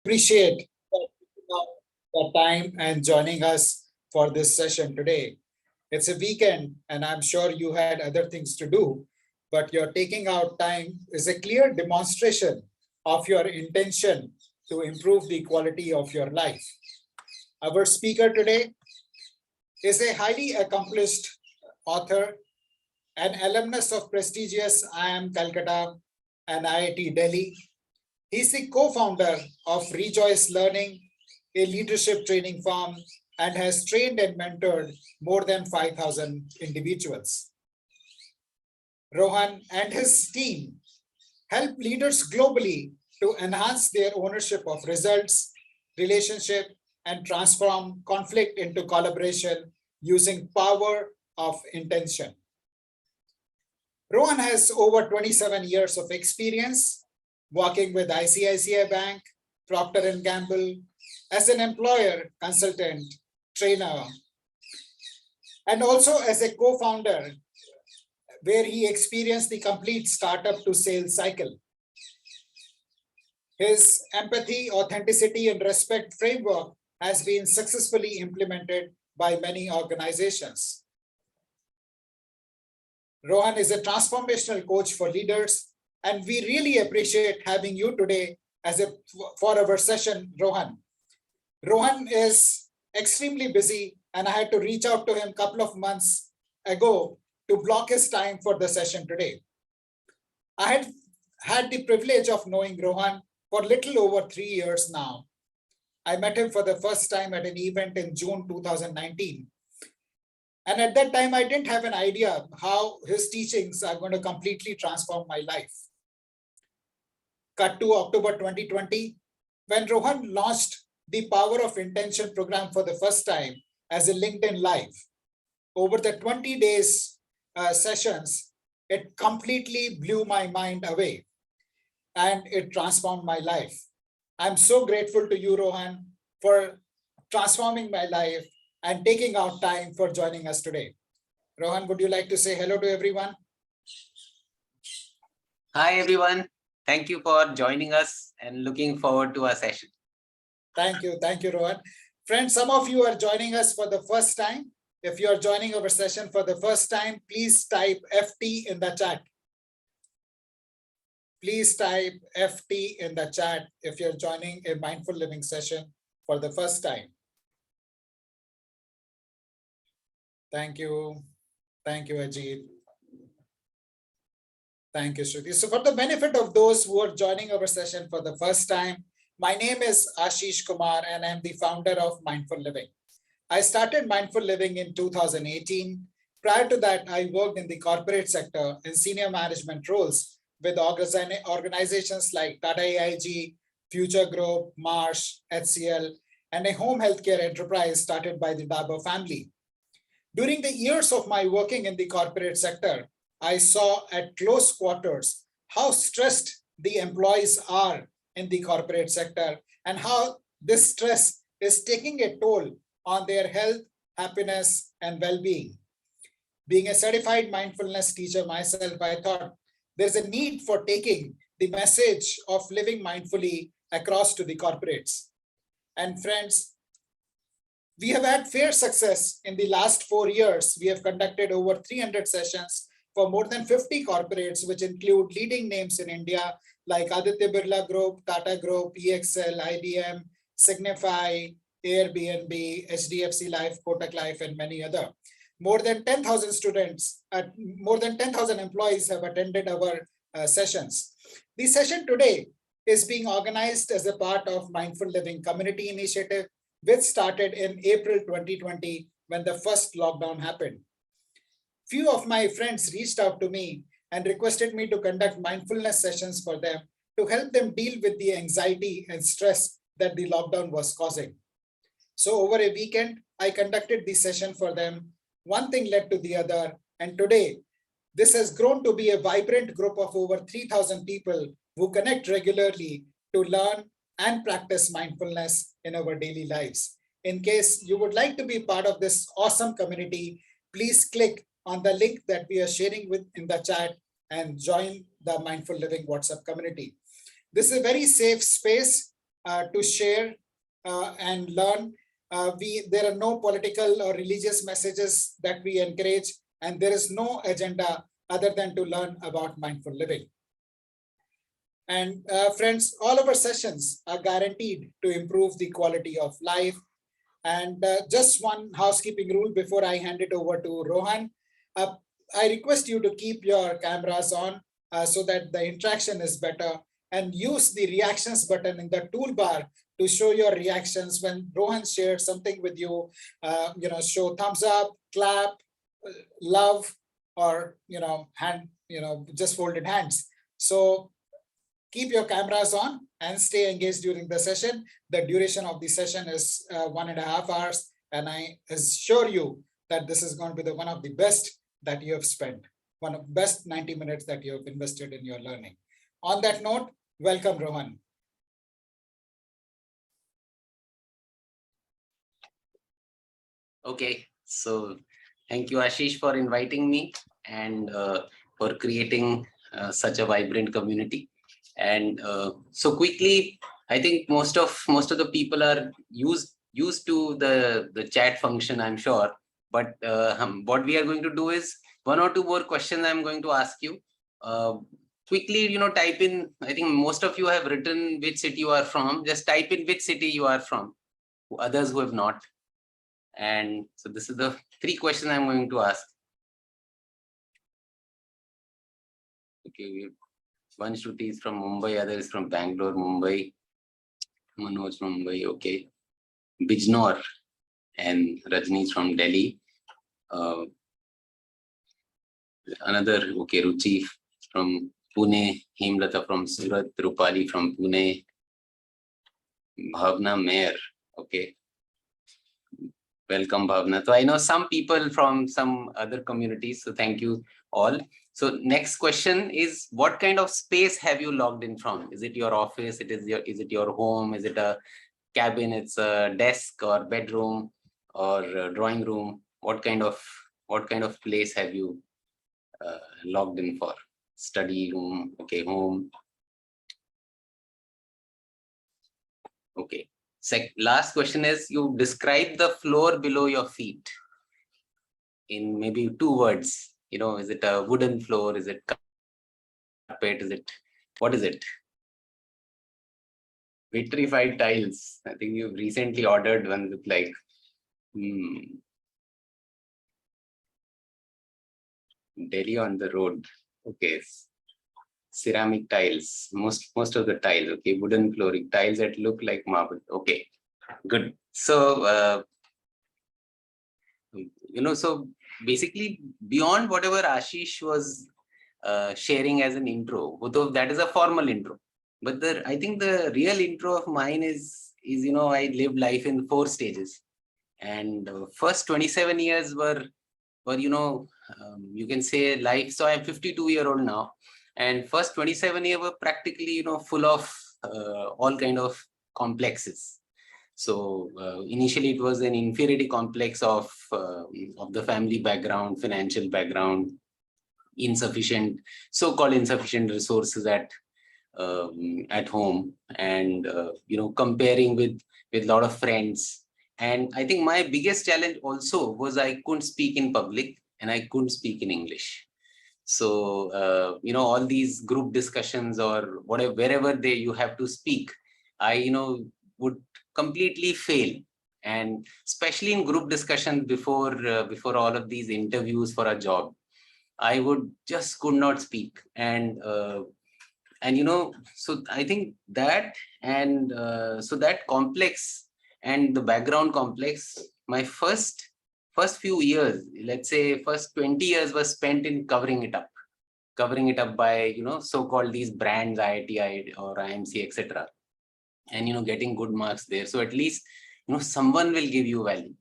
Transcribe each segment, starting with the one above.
appreciate the time and joining us for this session today. It's a weekend, and I'm sure you had other things to do, but your taking out time is a clear demonstration of your intention to improve the quality of your life. Our speaker today is a highly accomplished author, an alumnus of prestigious IIM Calcutta and IIT Delhi. He's the co-founder of Rejoice Learning, a leadership training firm, and has trained and mentored more than 5,000 individuals. Rohan and his team help leaders globally to enhance their ownership of results, relationship, and transform conflict into collaboration using power of intention. Rohan has over 27 years of experience working with ICICI Bank, Procter & Gamble, as an employer, consultant, trainer, and also as a co-founder where he experienced the complete startup to sales cycle. His empathy, authenticity, and respect framework has been successfully implemented by many organizations. Rohan is a transformational coach for leaders, and we really appreciate having you today for our session, Rohan. Rohan is extremely busy, and I had to reach out to him a couple of months ago to block his time for the session today. I had had the privilege of knowing Rohan for little over 3 years now. I met him for the first time at an event in June 2019. And at that time, I didn't have an idea how his teachings are going to completely transform my life. Cut to October 2020, when Rohan launched the Power of Intention program for the first time as a LinkedIn Live. Over the 20 days sessions, it completely blew my mind away and it transformed my life. I'm so grateful to you, Rohan, for transforming my life and taking out time for joining us today. Rohan, would you like to say hello to everyone? Hi, everyone. Thank you for joining us and looking forward to our session. Thank you, Rohan. Friends, some of you are joining us for the first time. If you are joining our session for the first time, please type FT in the chat. Please type FT in the chat if you're joining a mindful living session for the first time. Thank you. Thank you, Ajit. Thank you, Shruti. So for the benefit of those who are joining our session for the first time, my name is Ashish Kumar and I'm the founder of Mindful Living. I started Mindful Living in 2018. Prior to that, I worked in the corporate sector in senior management roles with organizations like Tata AIG, Future Group, Marsh, HCL, and a home healthcare enterprise started by the Dabur family. During the years of my working in the corporate sector, I saw at close quarters how stressed the employees are in the corporate sector and how this stress is taking a toll on their health, happiness, and well-being. Being a certified mindfulness teacher myself, I thought there's a need for taking the message of living mindfully across to the corporates. And friends, we have had fair success in the last 4 years. We have conducted over 300 sessions for more than 50 corporates, which include leading names in India like Aditya Birla Group, Tata Group, EXL, IBM, Signify, Airbnb, HDFC Life, Kotak Life, and many other. More than 10,000 students, more than 10,000 employees have attended our sessions. The session today is being organized as a part of Mindful Living Community Initiative, which started in April 2020 when the first lockdown happened. Few of my friends reached out to me and requested me to conduct mindfulness sessions for them to help them deal with the anxiety and stress that the lockdown was causing. So over a weekend, I conducted the session for them. One thing led to the other. And today, this has grown to be a vibrant group of over 3,000 people who connect regularly to learn and practice mindfulness in our daily lives. In case you would like to be part of this awesome community, please click on the link that we are sharing in the chat and join the Mindful Living WhatsApp community. This is a very safe space. to share and learn. There are no political or religious messages that we encourage, and there is no agenda other than to learn about mindful living. And friends, all of our sessions are guaranteed to improve the quality of life. And just one housekeeping rule before I hand it over to Rohan. I request you to keep your cameras on so that the interaction is better, and use the reactions button in the toolbar to show your reactions when Rohan shared something with you. Show thumbs up, clap, love, or hand, just folded hands. So keep your cameras on and stay engaged during the session. The duration of the session is 1.5 hours, and I assure you that this is going to be one of the best that you have spent, one of the best 90 minutes that you have invested in your learning. On that note, welcome, Rohan. Okay, so thank you, Ashish, for inviting me and for creating such a vibrant community. And so quickly, I think most of the people are used to the chat function, I'm sure. But what we are going to do is 1 or 2 more questions I'm going to ask you. Quickly, type in. I think most of you have written which city you are from. Just type in which city you are from. Others who have not. And so this is the 3 questions I'm going to ask. Okay, one Shruti is from Mumbai, other is from Bangalore, Mumbai. Manoj from Mumbai, okay. Bijnor and Rajni is from Delhi. Another, okay, Ruchi from Pune, Himlata from Surat, Rupali from Pune, Bhavna Mayer, okay. Welcome, Bhavna. So I know some people from some other communities, so thank you all. So next question is, what kind of space have you logged in from? Is it your office? Is it your home? Is it a cabin? It's a desk or bedroom or a drawing room? What kind of place have you logged in for? Study room, okay, home. Okay. Last question is, you describe the floor below your feet in maybe 2 words. Is it a wooden floor? Is it carpet? What is it? Vitrified tiles. I think you've recently ordered one with like, Delhi on the road. Okay. Ceramic tiles. Most of the tiles. Okay. Wooden flooring tiles that look like marble. Okay. Good. So, so basically beyond whatever Ashish was sharing as an intro, although that is a formal intro, but I think the real intro of mine is I lived life in 4 stages, and first 27 years were you can say life. So I'm 52-year-old now, and first 27 years were practically full of all kind of complexes. So initially it was an inferiority complex of the family background, financial background, so-called insufficient resources at home, and comparing with a lot of friends. And I think my biggest challenge also was I couldn't speak in public and I couldn't speak in English. So all these group discussions or whatever, wherever you have to speak, I would completely fail. And especially in group discussions before all of these interviews for a job, I could not speak. And so I think that, and so that complex and the background complex, my first few years, let's say first 20 years, was spent in covering it up by so-called these brands, IIT or IMC, etc., and getting good marks there. So at least someone will give you value.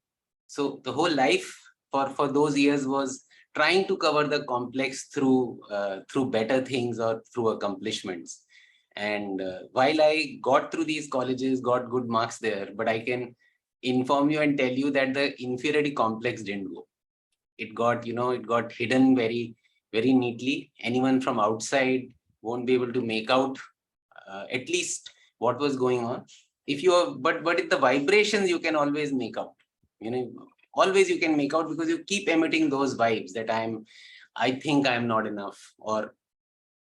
So the whole life for those years was trying to cover the complex through better things or through accomplishments. And while I got through these colleges, got good marks there, but I can inform you and tell you that the inferiority complex didn't go. It got hidden very, very neatly. Anyone from outside won't be able to make out at least what was going on. if you are, but if the vibrations you can always make out, always you can make out, because you keep emitting those vibes that I think I'm not enough, or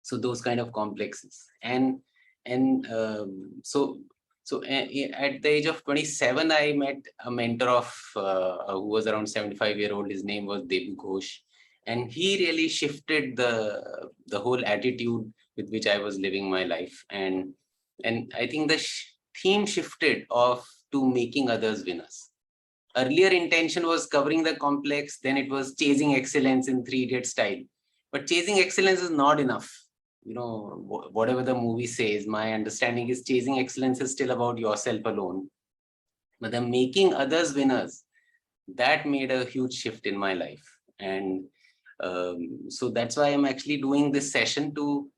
so those kind of complexes. And at the age of 27, I met a mentor of who was around 75-year-old. His name was Debu Ghosh, and he really shifted the whole attitude with which I was living my life. And I think the theme shifted of to making others winners. Earlier intention was covering the complex, then it was chasing excellence in Three Idiot style. But chasing excellence is not enough. Whatever the movie says, my understanding is chasing excellence is still about yourself alone. But the making others winners, that made a huge shift in my life. And so that's why I'm actually doing this session to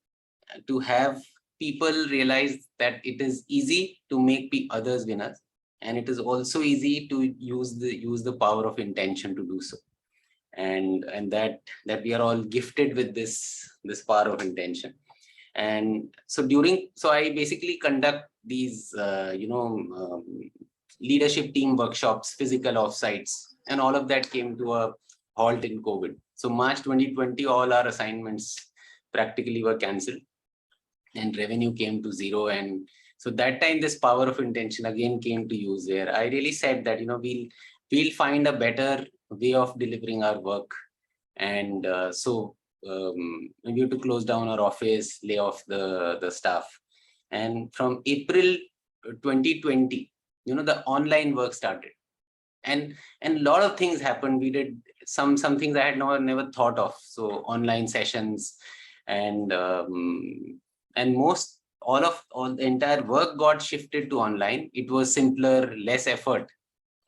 have people realize that it is easy to make others winners, and it is also easy to use the power of intention to do so, and that we are all gifted with this power of intention. And so I basically conduct these leadership team workshops, physical offsites, and all of that came to a halt in COVID. So March 2020, all our assignments practically were cancelled, and revenue came to zero. And so that time this power of intention again came to use, where I really said that we'll find a better way of delivering our work. And we had to close down our office, lay off the staff. And from April 2020, the online work started, and a lot of things happened. We did some things I had never thought of. So online sessions, and all the entire work got shifted to online. It was simpler, less effort,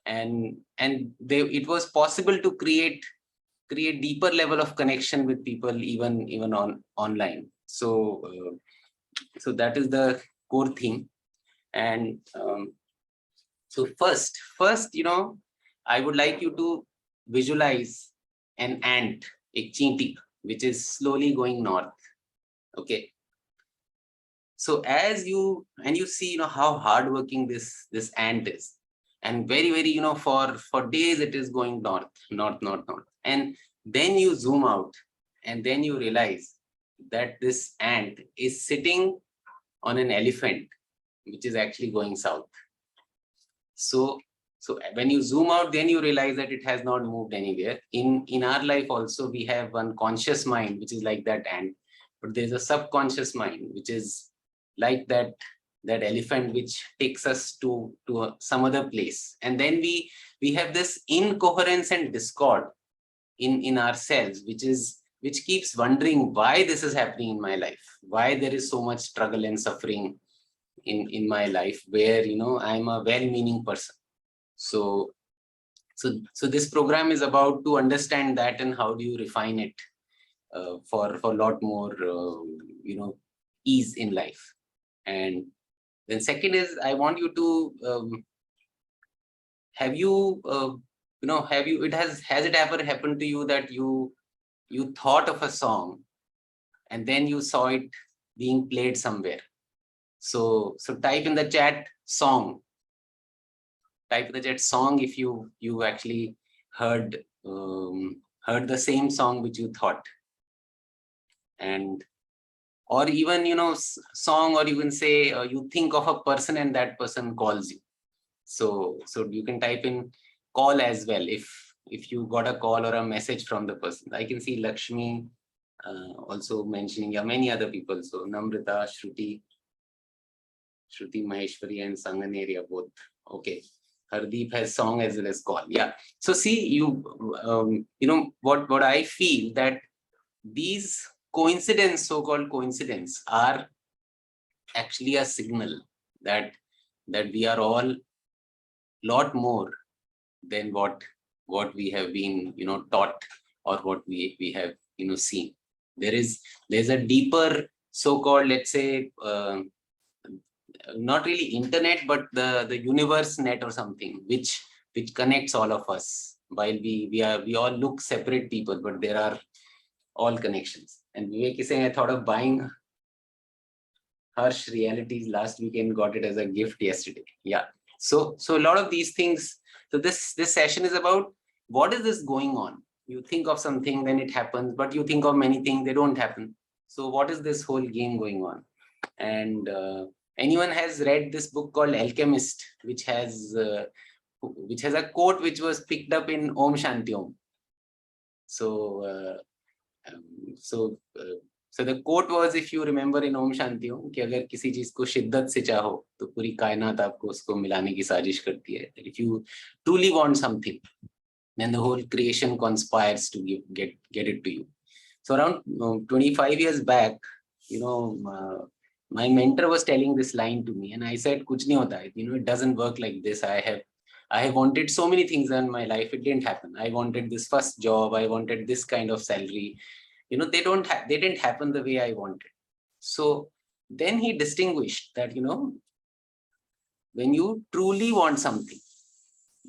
and it was possible to create deeper level of connection with people even on online. So that is the core theme. And so first I would like you to visualize an ant, a cheenty, which is slowly going north. Okay. So as you see how hardworking this ant is, and very for days it is going north. And then you zoom out, and then you realize that this ant is sitting on an elephant, which is actually going south. So when you zoom out, then you realize that it has not moved anywhere. In our life also, we have one conscious mind, which is like that ant, but there's a subconscious mind, which is like that elephant, which takes us to some other place. And then we have this incoherence and discord in ourselves, which keeps wondering why this is happening in my life, why there is so much struggle and suffering in my life, where I'm a well-meaning person. So this program is about to understand that, and how do you refine it for a lot more ease in life. And then second is, I want you to has it ever happened to you that you thought of a song and then you saw it being played somewhere? So type in the chat song. Type in the chat song if you actually heard the same song which you thought. And or even song, or you can say you think of a person and that person calls you. So you can type in call as well if you got a call or a message from the person. I can see Lakshmi also mentioning, many other people. So Namrita, Shruti Maheshwari and Sanganeria both. Okay. Hardeep has song as well as call. Yeah. So see, what I feel, that these so-called coincidence, are actually a signal that we are all lot more than what we have been taught, or what we have seen. There's a deeper so-called, let's say, not really internet, but the universe net or something, which connects all of us. While we all look separate people, but there are all connections. And Vivek is saying, I thought of buying harsh realities last weekend, got it as a gift yesterday. Yeah. So a lot of these things. So this session is about what is this going on? You think of something, then it happens, but you think of many things, they don't happen. So what is this whole game going on? And anyone has read this book called Alchemist, which has a quote which was picked up in Om Shanti Om. So so the quote was, if you remember in Om Shanti Om, कि अगर किसी चीज को शिद्दत से चाहो तो पूरी कायनात आपको उसको मिलाने की साजिश करती है. If you truly want something, then the whole creation conspires to get it to you. So around 25 years back, my mentor was telling this line to me, and I said, "Kuch nahi hota. It doesn't work like this. I have wanted so many things in my life. It didn't happen. I wanted this first job. I wanted this kind of salary. They didn't happen the way I wanted." So then he distinguished that, when you truly want something,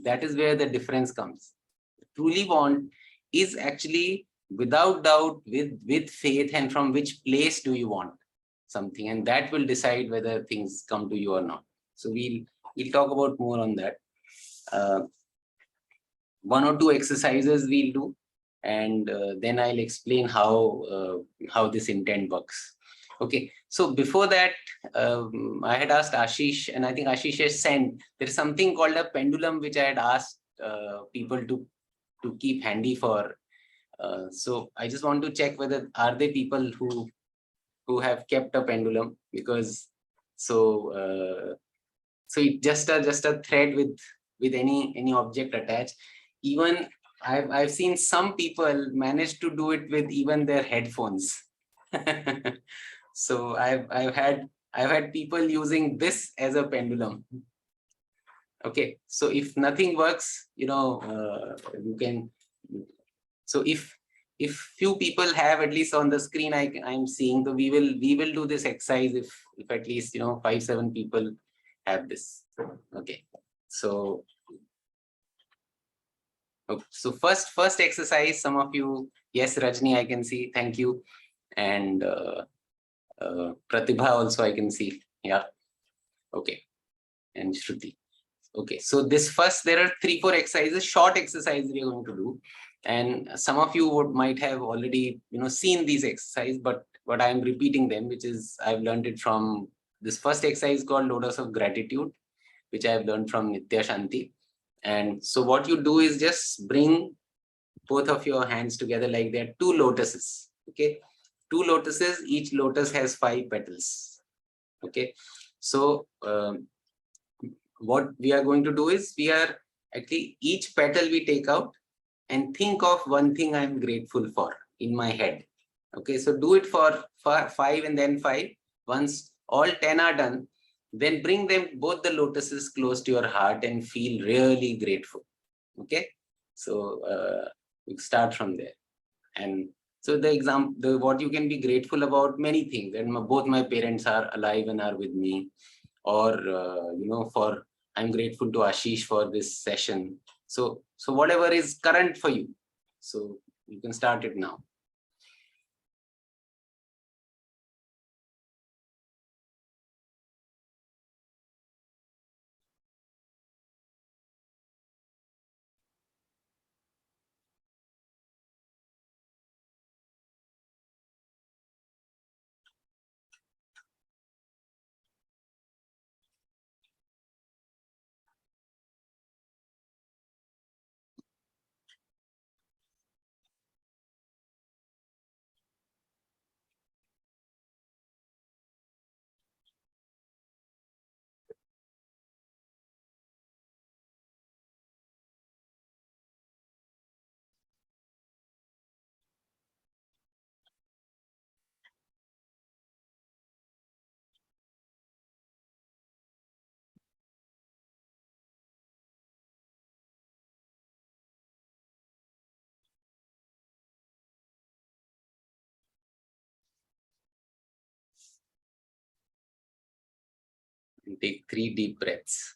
that is where the difference comes. Truly want is actually without doubt, with faith, and from which place do you want something, and that will decide whether things come to you or not. So we'll talk about more on that. One or two exercises we'll do, and then I'll explain how this intent works. Okay, so before that, I had asked Ashish, and I think Ashish has sent, there is something called a pendulum which I had asked people to keep handy for. So I just want to check whether are there people who have kept a pendulum, because so it just a thread with any object attached. Even I've seen some people manage to do it with even their headphones. So I've had people using this as a pendulum. Okay, so if nothing works, you can. So if few people have, at least on the screen I'm seeing, so we will do this exercise if at least 5-7 people have this. Okay, so first exercise, some of you, yes, Rajni, I can see, thank you, and Pratibha also I can see, yeah, okay, and Shruti. Okay, so this first, there are 3-4 exercises, short exercises we are going to do, and some of you might have already seen these exercises, but I am repeating them, which is I've learned it from this first exercise called Lotus of Gratitude, which I have learned from Nitya Shanti. And so what you do is just bring both of your hands together like they're 2 lotuses. Okay, 2 lotuses, each lotus has 5 petals. Okay, so what we are going to do is, we are actually, each petal we take out and think of one thing I'm grateful for in my head. Okay, so do it for 5 and then 5. Once all 10 are done, then bring them, both the lotuses, close to your heart and feel really grateful. Okay, so we start from there. And so what you can be grateful about, many things, and both my parents are alive and are with me, or for I'm grateful to Ashish for this session. So whatever is current for you, so you can start it now. And take 3 deep breaths.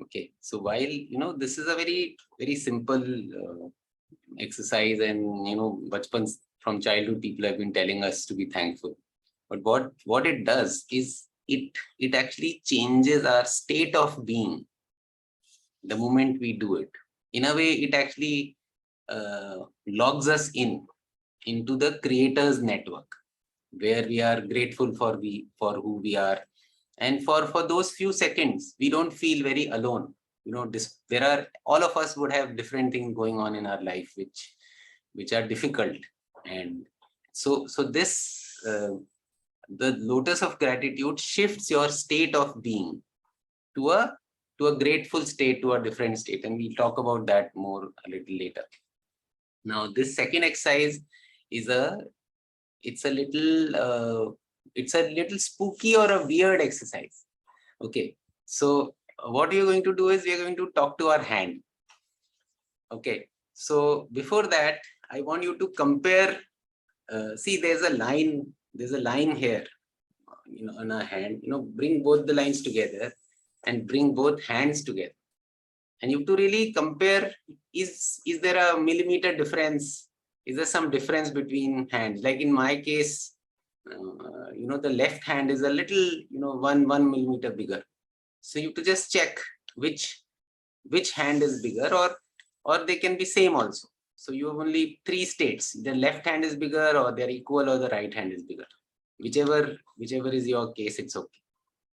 Okay, so while this is a very simple exercise, and bachpan from childhood people have been telling us to be thankful, but what it does is it actually changes our state of being the moment we do it. In a way, it actually logs us into the creator's network, where we are grateful for who we are, and for those few seconds we don't feel very alone. There are, all of us would have different things going on in our life which are difficult, and so this the lotus of gratitude shifts your state of being to a grateful state, to a different state, and we'll talk about that more a little later. Now this second exercise is it's a little spooky or a weird exercise. Okay, so what you're going to do is we're going to talk to our hand. Okay, so before that, I want you to compare. See, there's a line here, on our hand. Bring both the lines together and bring both hands together, and you have to really compare. Is there a millimeter difference? Is there some difference between hands? Like in my case, the left hand is a little, 1 millimeter bigger. So you have to just check which hand is bigger, or they can be same also. So you have only 3 states: the left hand is bigger, or they're equal, or the right hand is bigger. Whichever is your case, it's okay.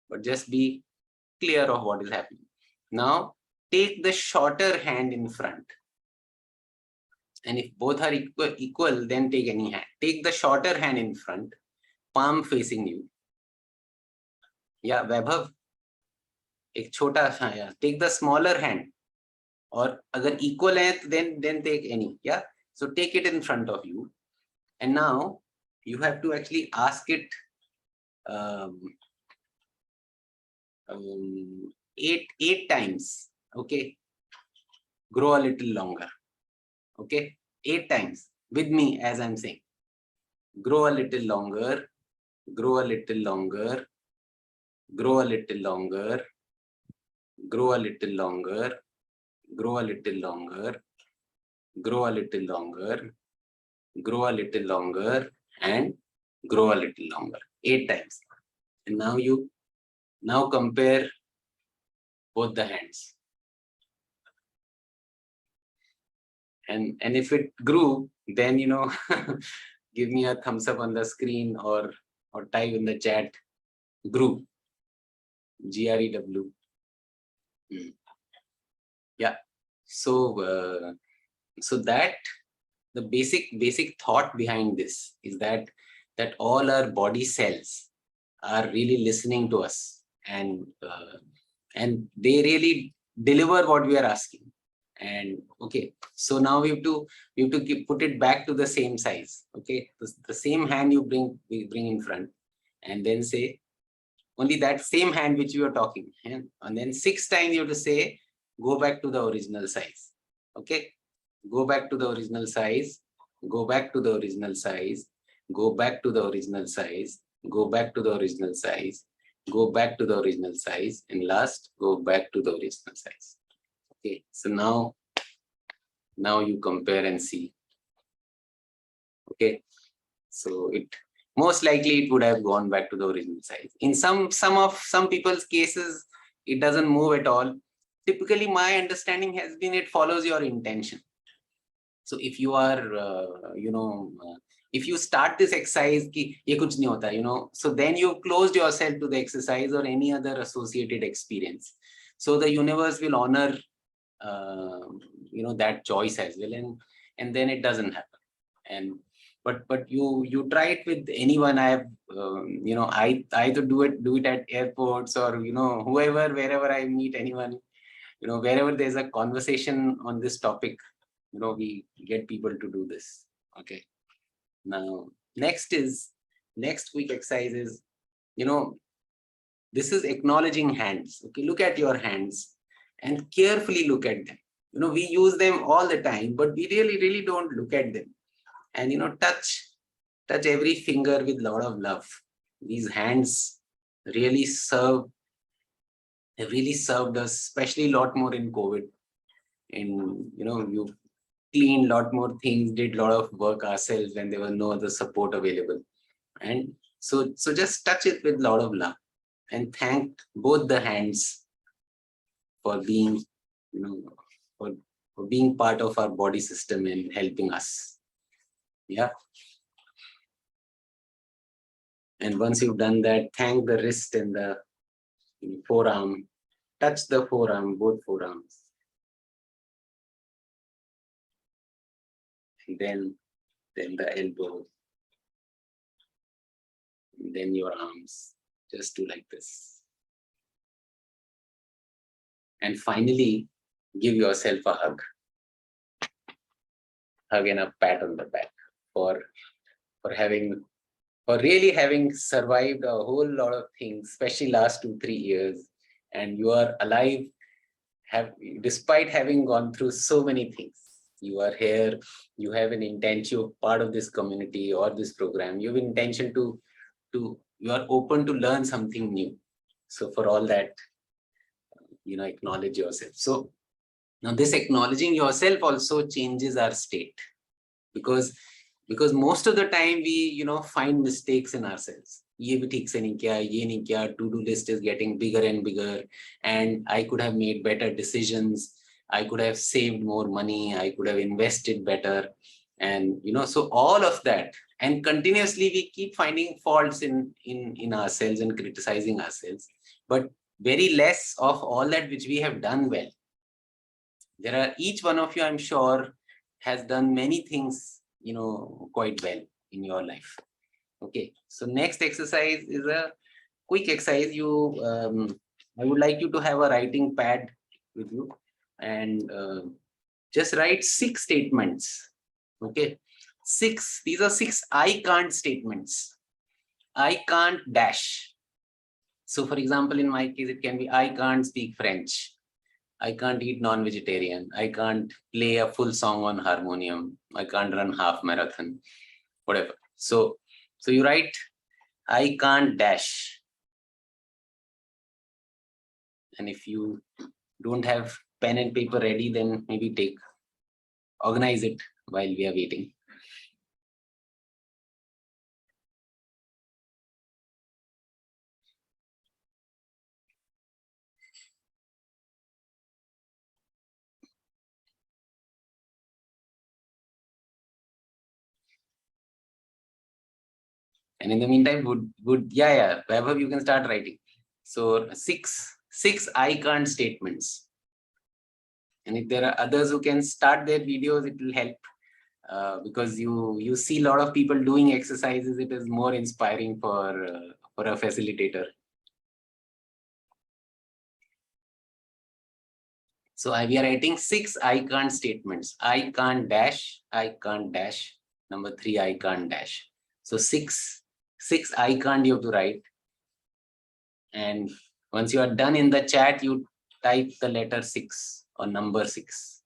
But just be clear of what is happening. Now take the shorter hand in front. And if both are equal, then take any hand. Take the shorter hand in front, palm facing you. Yeah, Vaibhav. एक छोटा सा, yeah. Take the smaller hand. Or agar equal hai, then take any. Yeah. So take it in front of you. And now you have to actually ask it 8 times. Okay. Grow a little longer. Okay. 8 times with me as I'm saying. Grow a little longer. Grow a little longer. Grow a little longer. Grow a little longer. Grow a little longer. Grow a little longer. Grow a little longer, and grow a little longer. 8 times. And now compare both the hands. And if it grew, then give me a thumbs up on the screen, or type in the chat grew. GREW. Yeah. So that the basic thought behind this is that all our body cells are really listening to us, and they really deliver what we are asking. And okay, so now we have to put it back to the same size. Okay, the same hand you bring in front, and then say only that same hand which you are talking, and then 6 times you have to say go back to the original size. Okay, go back to the original size, go back to the original size, go back to the original size, go back to the original size, go back to the original size, and last, go back to the original size. Okay, so now you compare and see. Okay, so it most likely it would have gone back to the original size. In some people's cases, it doesn't move at all. Typically, my understanding has been it follows your intention. So if you are, if you start this exercise, ki, ye kuch nahi hota, so then you've closed yourself to the exercise or any other associated experience. So the universe will honor, that choice as well, and then it doesn't happen. And but you try it with anyone. I have, I either do it at airports, or wherever I meet anyone, wherever there's a conversation on this topic, we get people to do this. Okay. Now, next quick exercise is, this is acknowledging hands. Okay, look at your hands and carefully look at them. We use them all the time, but we really don't look at them. And touch every finger with a lot of love. These hands really serve have really served us, especially a lot more in COVID. And you cleaned a lot more things, did a lot of work ourselves when there was no other support available. And so just touch it with a lot of love and thank both the hands for being, for being part of our body system and helping us. Yeah. And once you've done that, thank the wrist and the forearm. Touch the forearm, both forearms. And then the elbow. And then your arms. Just do like this. And finally, give yourself a hug. Hug and a pat on the back for really having survived a whole lot of things, especially last 2-3 years, and you are alive, despite having gone through so many things. You are here, you have an intention, you're part of this community or this program, you have an intention to you are open to learn something new. So for all that, acknowledge yourself. So now this acknowledging yourself also changes our state, because most of the time we find mistakes in ourselves. Ye bhi theek se nahi kiya, ye nahi kiya, to-do list is getting bigger and bigger, and I could have made better decisions, I could have saved more money, I could have invested better, and so all of that, and continuously we keep finding faults in ourselves and criticizing ourselves, but very less of all that which we have done well. There are, each one of you, I'm sure, has done many things quite well in your life. Okay, so next exercise is a quick exercise. I would like you to have a writing pad with you, and just write 6 statements. Okay, 6. These are 6 I can't statements. I can't dash. So for example, in my case, it can be I can't speak French, I can't eat non-vegetarian, I can't play a full song on harmonium, I can't run half marathon, whatever. So you write I can't dash. And if you don't have pen and paper ready, then maybe organize it while we are waiting. And in the meantime, Vaibhav, you can start writing. So six I can't statements. And if there are others who can start their videos, it will help. Because you see a lot of people doing exercises, it is more inspiring for a facilitator. So we are writing 6 I can't statements. I can't dash, I can't dash. Number 3, I can't dash. So six I can't you have to write. And once you are done in the chat, you type the letter 6 or number 6.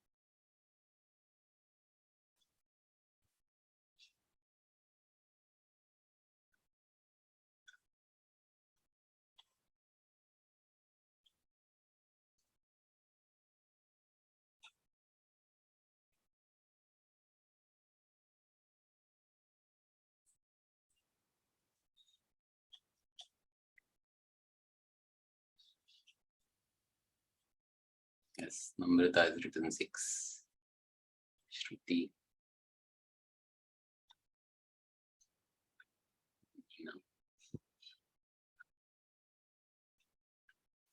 Yes, Namrata has written 6. Shruti.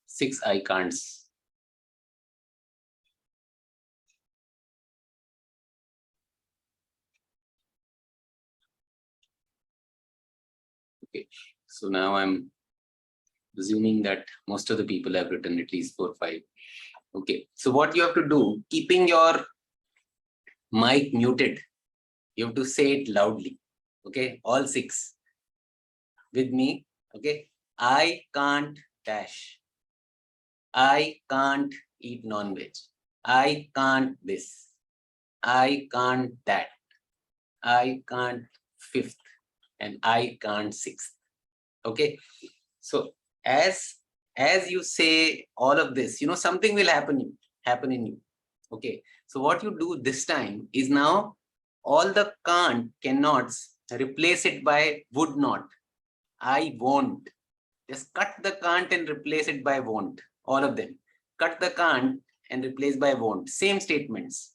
6 I can'ts. Okay, so now I'm assuming that most of the people have written at least 4 or 5. Okay, so what you have to do, keeping your mic muted, you have to say it loudly. Okay, all 6 with me. Okay, I can't dash. I can't eat non-veg. I can't this. I can't that. I can't 5th. And I can't 6th. Okay, so as as you say all of this, something will happen in you. Okay. So what you do this time is now all the can't, cannots, replace it by would not. I won't. Just cut the can't and replace it by won't. All of them. Cut the can't and replace by won't. Same statements.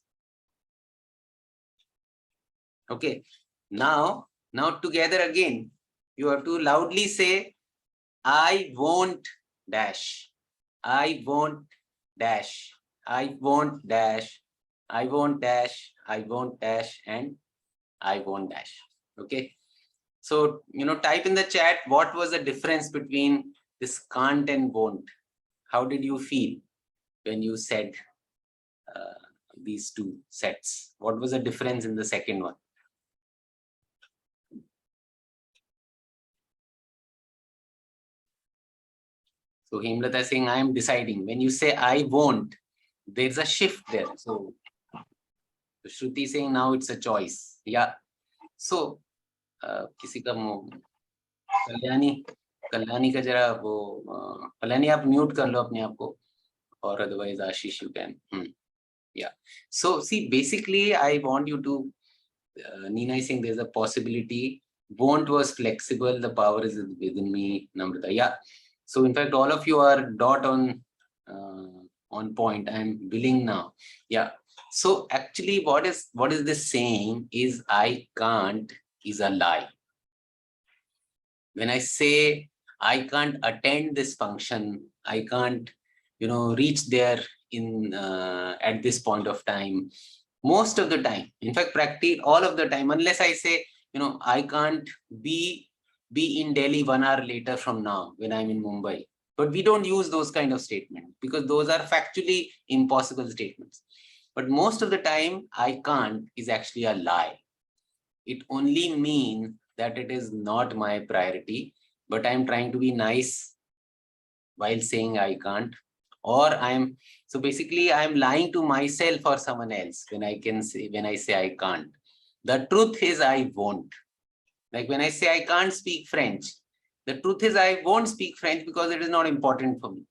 Okay. Now together again, you have to loudly say, I won't dash. I won't dash. I won't dash. I won't dash. I won't dash. And I won't dash. Okay. So, type in the chat, what was the difference between this can't and won't? How did you feel when you said these two sets? What was the difference in the second one? So Hemlata is saying, I am deciding. When you say I won't, there's a shift there. So Shruti is saying now it's a choice. Yeah. So किसी का कल्याणी का जरा वो कल्याणी आप mute कर लो अपने आप को, or otherwise Ashish you can. Yeah. So see, basically I want you to Nina is saying there's a possibility. Won't was flexible. The power is within me. Namrata. Yeah. So in fact, all of you are dot on point. I'm willing now. Yeah. So actually, what is this saying is I can't is a lie. When I say I can't attend this function, I can't, reach there in at this point of time. Most of the time, in fact, practically all of the time, unless I say, I can't be in Delhi 1 hour later from now when I'm in Mumbai. But we don't use those kind of statements because those are factually impossible statements. But most of the time, I can't is actually a lie. It only means that it is not my priority, but I'm trying to be nice while saying I can't. Or so basically I'm lying to myself or someone else when I say I can't. The truth is I won't. Like when I say I can't speak French, the truth is I won't speak French because it is not important for me.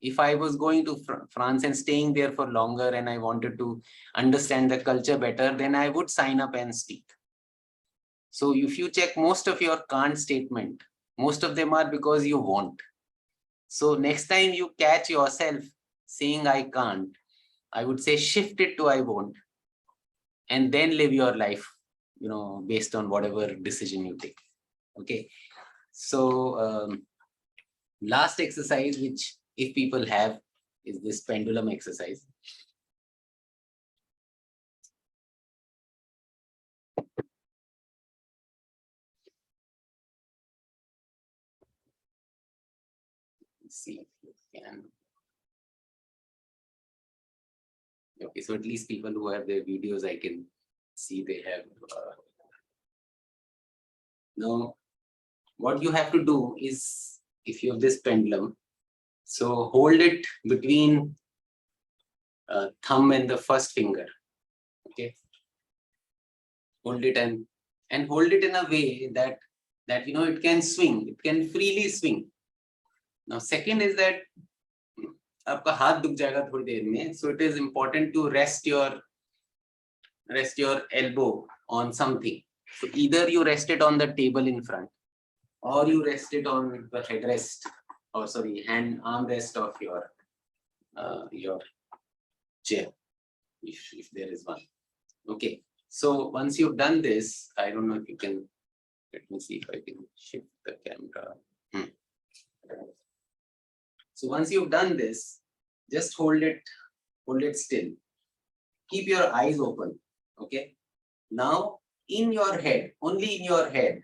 If I was going to France and staying there for longer and I wanted to understand the culture better, then I would sign up and speak. So if you check most of your can't statement, most of them are because you won't. So next time you catch yourself saying I can't, I would say shift it to I won't, and then live your life, based on whatever decision you take. Okay. So last exercise, which if people have, is this pendulum exercise. Let's see if you can. Okay, so at least people who have their videos, I can see they have. Now, what you have to do is, if you have this pendulum, so hold it between thumb and the first finger. Okay, hold it and hold it in a way that it can swing, it can freely swing. Now, second is that आपका हाथ दुख जाएगा थोड़ी देर में, so it is important to rest your elbow on something. So either you rest it on the table in front, or you rest it on the headrest, or sorry, armrest of your chair, if there is one. Okay. So once you've done this, I don't know if you can. Let me see if I can shift the camera. So once you've done this, just hold it still. Keep your eyes open. Okay. Now in your head, only in your head,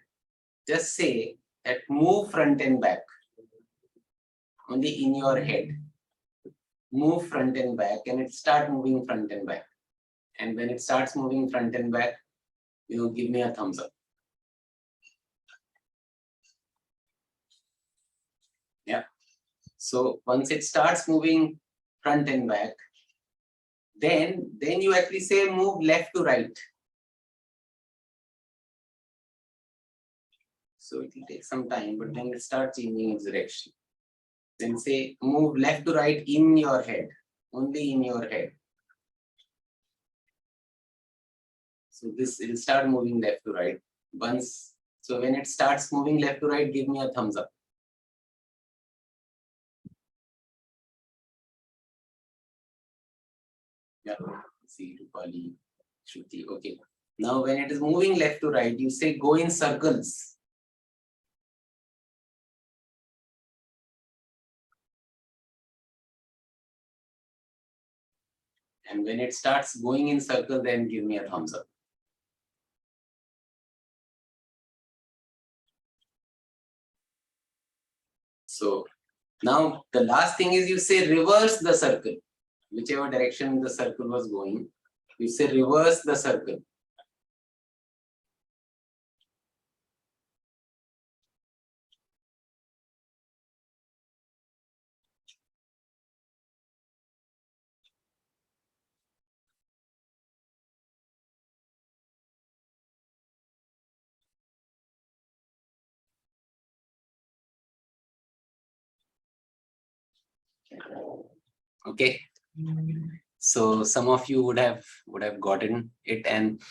just say that move front and back. Only in your head. Move front and back, and it start moving front and back. And when it starts moving front and back, give me a thumbs up. Yeah. So once it starts moving front and back, then you actually say move left to right. So it will take some time, but then it starts changing its direction. Then say move left to right in your head, only in your head. So this will start moving left to right. So when it starts moving left to right, give me a thumbs up. Yeah, see Rupali, Shruti. Okay. Now when it is moving left to right, you say go in circles. And when it starts going in circle, then give me a thumbs up. So now the last thing is you say reverse the circle. Whichever direction the circle was going, you say reverse the circle. Okay. So some of you would have gotten it, and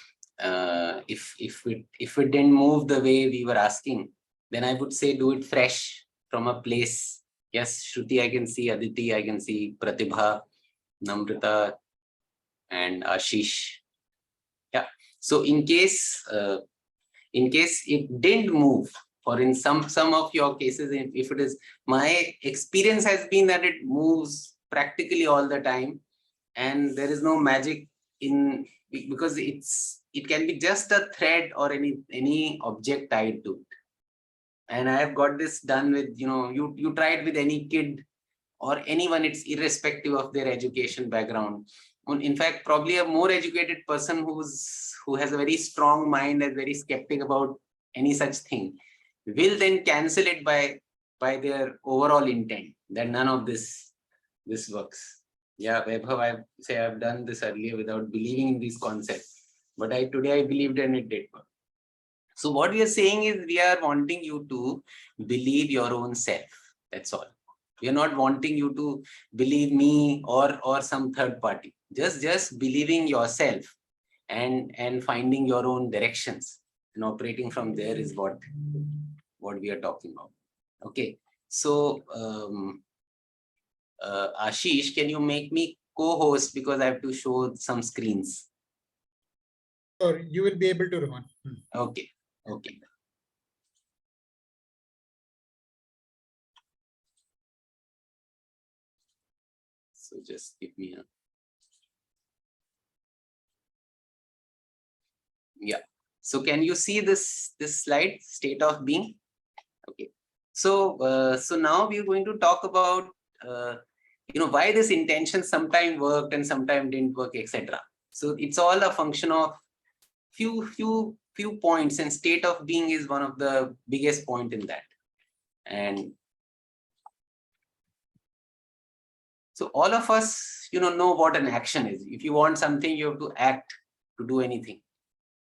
if it didn't move the way we were asking, then I would say do it fresh from a place. Yes, Shruti, I can see Aditi, I can see Pratibha, Namrita, and Ashish. Yeah. So in case it didn't move, or in some of your cases, if it is, my experience has been that it moves practically all the time, and there is no magic in, because it can be just a thread or any object tied to it. And I have got this done with, you try it with any kid or anyone, it's irrespective of their education background. In fact, probably a more educated person who has a very strong mind and very skeptic about any such thing will then cancel it by their overall intent that none of this works. Yeah, Vaibhav, I've done this earlier without believing in these concepts, but today I believed and it did work. So what we are saying is we are wanting you to believe your own self. That's all. We are not wanting you to believe me or some third party. Just believing yourself and finding your own directions and operating from there is what we are talking about. Okay. So Ashish, can you make me co-host, because I have to show some screens? Or you will be able to, Rohan. Okay. Okay. So just give me a. Yeah. So can you see this slide, state of being? Okay. So so now we are going to talk about why this intention sometime worked and sometime didn't work, etc. So it's all a function of few points, and state of being is one of the biggest point in that. And so all of us, know what an action is. If you want something, you have to act to do anything.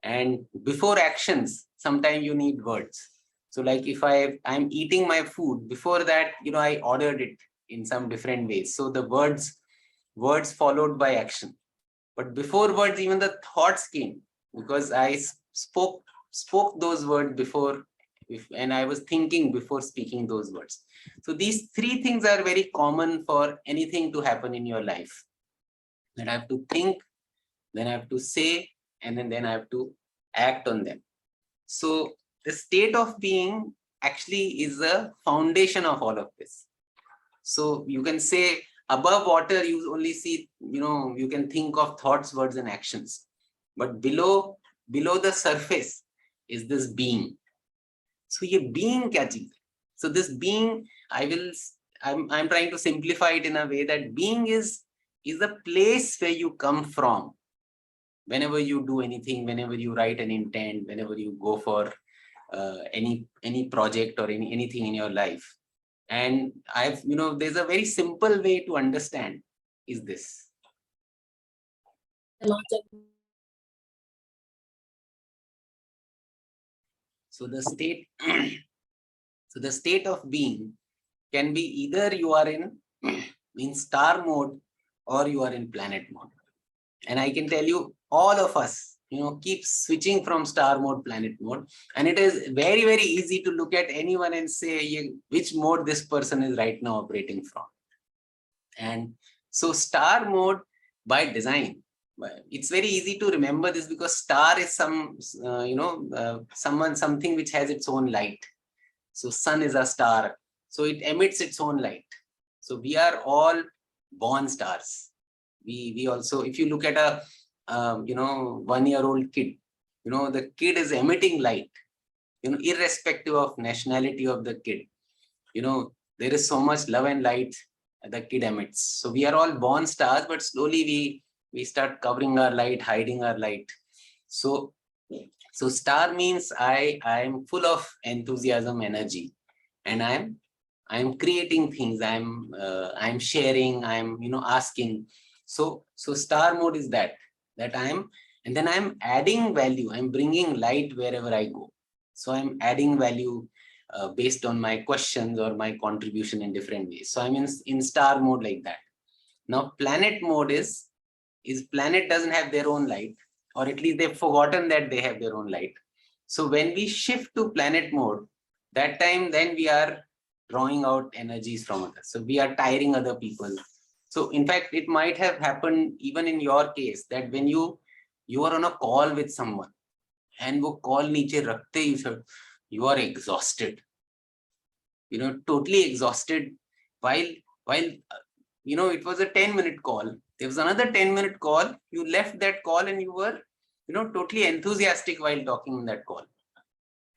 And before actions, sometimes you need words. So like if I'm eating my food, before that, I ordered it in some different ways. So the words followed by action. But before words, even the thoughts came, because I spoke those words before, and I was thinking before speaking those words. So these three things are very common for anything to happen in your life. Then I have to think, then I have to say, and then I have to act on them. So the state of being actually is the foundation of all of this. So you can say above water, you only see, you can think of thoughts, words, and actions. But below the surface is this being. So ye being kya cheez hai? So this being, I'm trying to simplify it in a way that being is the place where you come from. Whenever you do anything, whenever you write an intent, whenever you go for any project or anything in your life. And there's a very simple way to understand is this. So the state, so the state of being can be either you are in star mode or you are in planet mode. And I can tell you, all of us, keep switching from star mode, planet mode. And it is very, very easy to look at anyone and say which mode this person is right now operating from. And so star mode by design, it's very easy to remember this because star is something which has its own light. So sun is a star, so it emits its own light. So we are all born stars. We also, if you look at a 1-year-old kid, the kid is emitting light, irrespective of nationality of the kid. There is so much love and light the kid emits. So we are all born stars, but slowly we start covering our light, hiding our light. So star means I am full of enthusiasm, energy, and I'm creating things. I'm sharing. I'm asking. So star mode is that I'm adding value. I'm bringing light wherever I go. So I'm adding value based on my questions or my contribution in different ways. So I'm in star mode like that. Now planet mode is planet doesn't have their own light, or at least they've forgotten that they have their own light. So when we shift to planet mode, that time then we are drawing out energies from others. So we are tiring other people. So in fact, it might have happened even in your case that when you are on a call with someone and wo call niche rakhte you said you are exhausted, totally exhausted, while it was a 10-minute call. There was another 10-minute call. You left that call and you were, totally enthusiastic while talking in that call.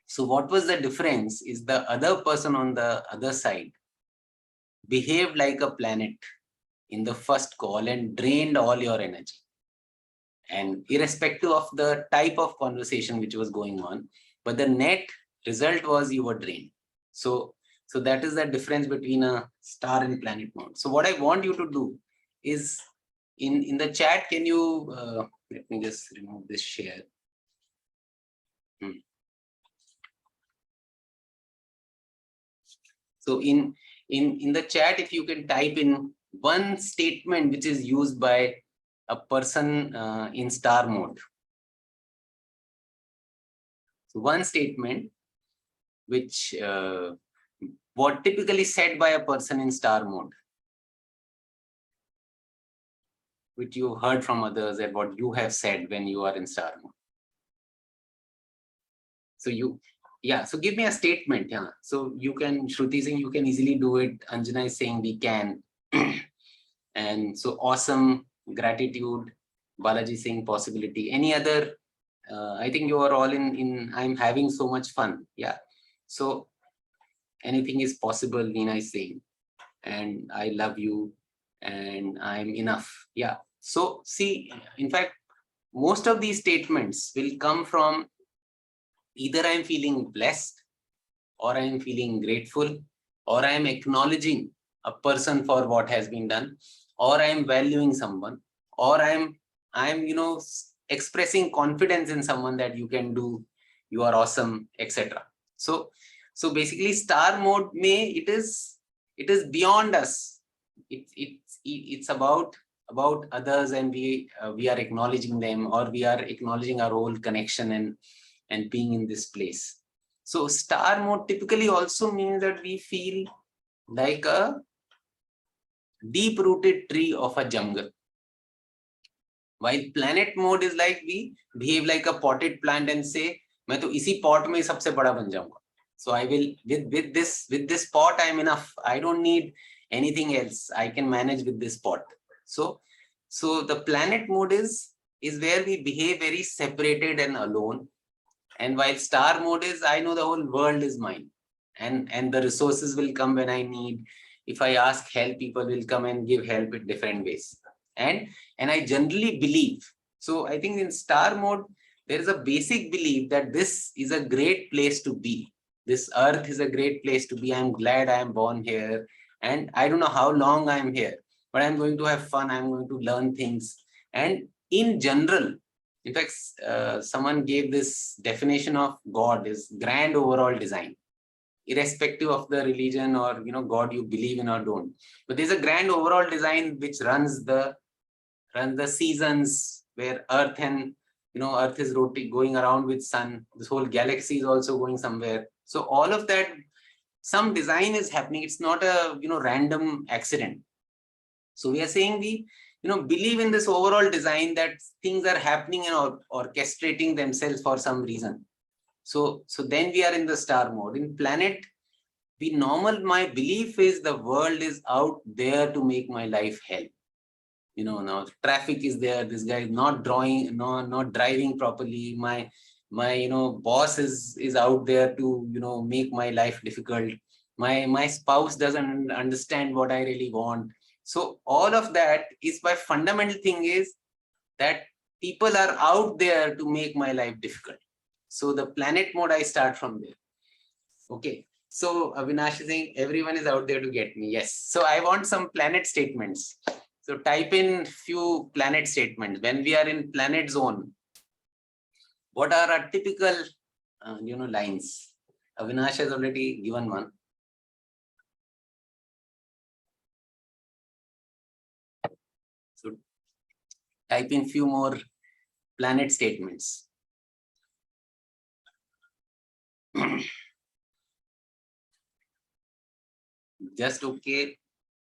So what was the difference is the other person on the other side behaved like a planet in the first call and drained all your energy. And irrespective of the type of conversation which was going on, but the net result was you were drained. So that is the difference between a star and planet mode. So what I want you to do is in the chat, can you, let me just remove this share. So in the chat, if you can type in one statement which is used by a person in star mode. So one statement which what typically said by a person in star mode, which you heard from others and what you have said when you are in star mode. So so give me a statement. Yeah. So you can, Shruti saying you can easily do it. Anjana is saying we can. And so awesome, gratitude. Balaji saying possibility. Any other? I think you are all in I'm having so much fun. Yeah. So anything is possible, Nina is saying. And I love you and I'm enough. Yeah. So see, in fact, most of these statements will come from either I'm feeling blessed, or I'm feeling grateful, or I'm acknowledging a person for what has been done, or I'm valuing someone, or I'm expressing confidence in someone that you can do, you are awesome, etc. So basically star mode it is beyond us. It's about others, and we are acknowledging them, or we are acknowledging our whole connection and being in this place. So star mode typically also means that we feel like a deep-rooted tree of a jungle. While planet mode is like we behave like a potted plant and say, मैं तो इसी pot में सबसे बड़ा बन जाऊंगा. So I will with this pot I'm enough. I don't need anything else. I can manage with this pot. So the planet mode is where we behave very separated and alone. And while star mode is, I know the whole world is mine, and the resources will come when I need. If I ask help, people will come and give help in different ways. And I generally believe. So I think in star mode, there is a basic belief that this is a great place to be. This earth is a great place to be. I'm glad I am born here. And I don't know how long I'm here, but I'm going to have fun. I'm going to learn things. And in general, in fact, someone gave this definition of God is grand overall design. irrespective of the religion or God you believe in or don't. But there's a grand overall design which runs the seasons, where Earth and Earth is rotating, going around with sun. This whole galaxy is also going somewhere. So all of that, some design is happening. It's not a random accident. So we are saying we believe in this overall design, that things are happening and orchestrating themselves for some reason. So then we are in the star mode. In planet, my belief is the world is out there to make my life hell. Now traffic is there, this guy is not driving properly, my boss is out there to make my life difficult, my spouse doesn't understand what I really want. So all of that is, my fundamental thing is that people are out there to make my life difficult. So the planet mode, I start from there. Okay, so Avinash is saying everyone is out there to get me. Yes, so I want some planet statements. So type in few planet statements. When we are in planet zone, what are our typical lines? Avinash has already given one. So type in few more planet statements. Just okay.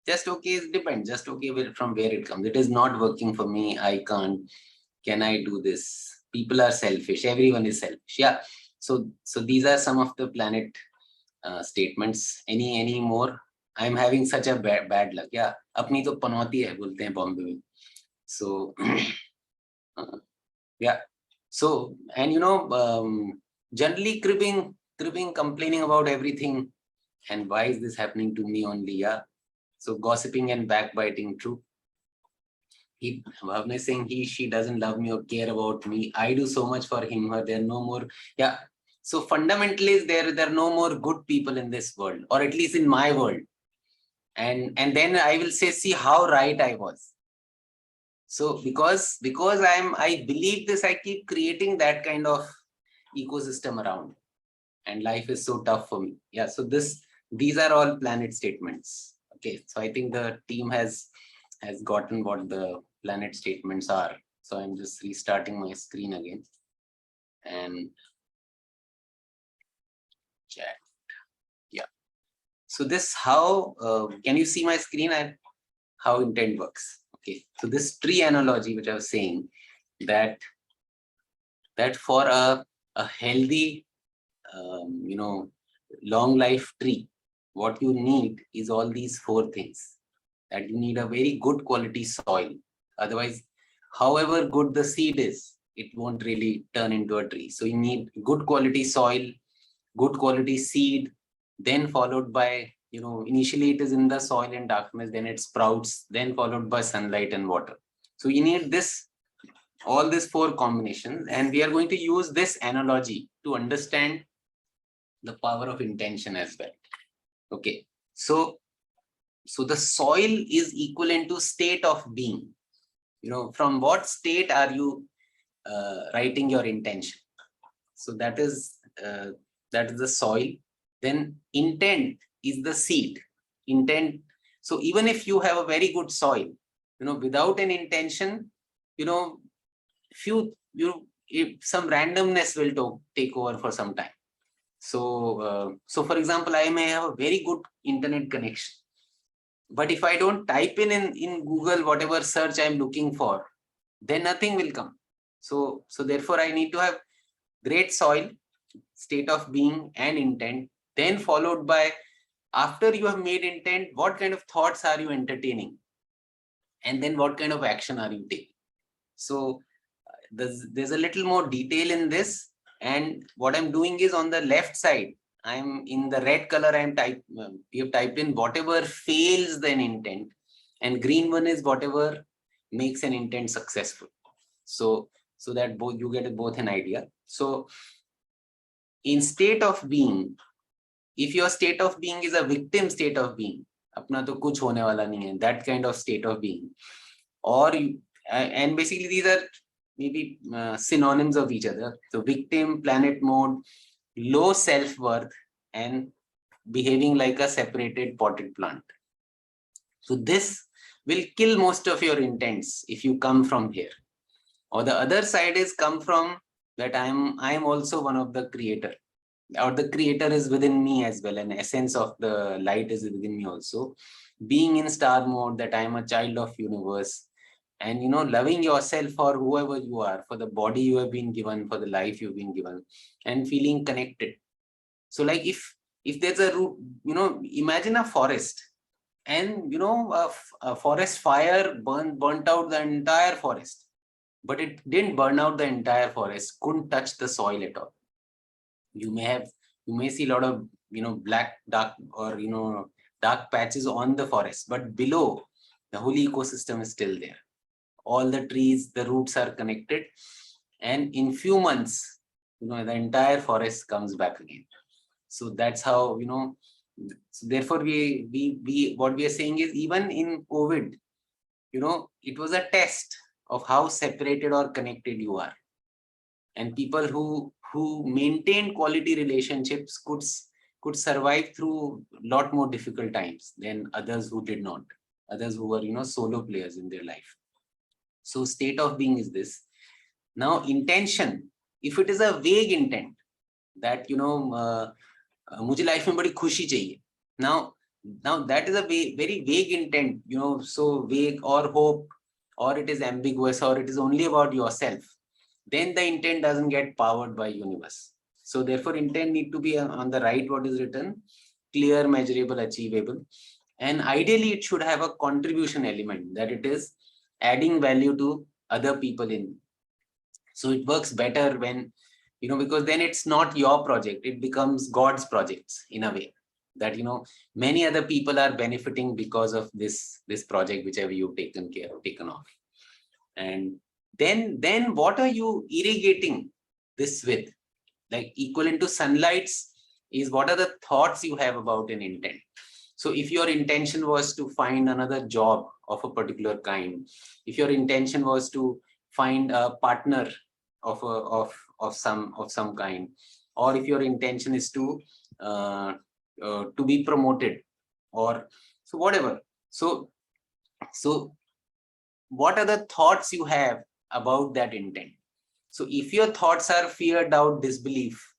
Just okay, it depends. Just okay from where it comes. It is not working for me. I can't. Can I do this? People are selfish. Everyone is selfish. Yeah. So these are some of the planet statements. Any more? I'm having such a bad luck. Yeah. अपनी तो पनौती है बोलते हैं बॉम्बे में. So yeah. So and generally cribbing, complaining about everything. And why is this happening to me only? Yeah. So gossiping and backbiting, true. Bhavna is saying she doesn't love me or care about me. I do so much for him, her. There are no more. Yeah. So fundamentally, there are no more good people in this world, or at least in my world. And then I will say, see how right I was. So because I believe this, I keep creating that kind of ecosystem around, and life is so tough for me. Yeah. So these are all planet statements. Okay. So I think the team has gotten what the planet statements are. So I'm just restarting my screen again and chat. Yeah. So this how can you see my screen and how intent works? Okay. So this tree analogy, which I was saying, that for a healthy long life tree, what you need is all these four things. That you need a very good quality soil. Otherwise, however good the seed is, it won't really turn into a tree. So you need good quality soil, good quality seed, then followed by, initially it is in the soil and darkness, then it sprouts, then followed by sunlight and water. So you need all these four combinations, and we are going to use this analogy to understand the power of intention as well. Okay, so the soil is equivalent to state of being. From what state are you writing your intention? So that is the soil. Then intent is the seed. Intent. So even if you have a very good soil, without an intention, some randomness will take over for some time. So for example, I may have a very good internet connection, but if I don't type in Google whatever search I'm looking for, then nothing will come. So therefore I need to have great soil, state of being and intent, then followed by, after you have made intent, what kind of thoughts are you entertaining? And then what kind of action are you taking? So there's a little more detail in this. And what I'm doing is, on the left side, I'm in the red color, we have typed in whatever fails the intent, and green one is whatever makes an intent successful. So that you get both an idea. So in state of being, if your state of being is a victim state of being, apna to kuch hone wala nahi hai, that kind of state of being, or and basically these are maybe synonyms of each other. So victim, planet mode, low self-worth, and behaving like a separated potted plant. So this will kill most of your intents if you come from here. Or the other side is come from that I am also one of the creator, or the creator is within me as well. An essence of the light is within me also. Being in star mode, that I am a child of universe, and loving yourself for whoever you are, for the body you have been given, for the life you've been given, and feeling connected. So like if there's a root, imagine a forest, and a forest fire burnt out the entire forest, but it didn't burn out the entire forest, couldn't touch the soil at all. You may see a lot of black dark or dark patches on the forest, but below the whole ecosystem is still there. All the trees, the roots are connected, and in few months the entire forest comes back again. So that's how so therefore we what we are saying is, even in COVID, it was a test of how separated or connected you are. And people who maintained quality relationships could survive through a lot more difficult times than others who did not, others who were solo players in their life. So state of being is this. Now intention, if it is a vague intent that मुझे life में बड़ी खुशी चाहिए, now that is a very vague intent, so vague, or hope, or it is ambiguous, or it is only about yourself, then the intent doesn't get powered by universe. So therefore intent need to be on the right, what is written, clear, measurable, achievable, and ideally it should have a contribution element, that it is adding value to other people in. So it works better when because then it's not your project, it becomes God's projects in a way, that many other people are benefiting because of this project whichever you've taken off. And then what are you irrigating this with? Like equivalent to sunlights is, what are the thoughts you have about an intent? So if your intention was to find another job of a particular kind, if your intention was to find a partner of some kind, or if your intention is to be promoted, or so whatever. So what are the thoughts you have about that intent? So if your thoughts are fear, doubt, disbelief,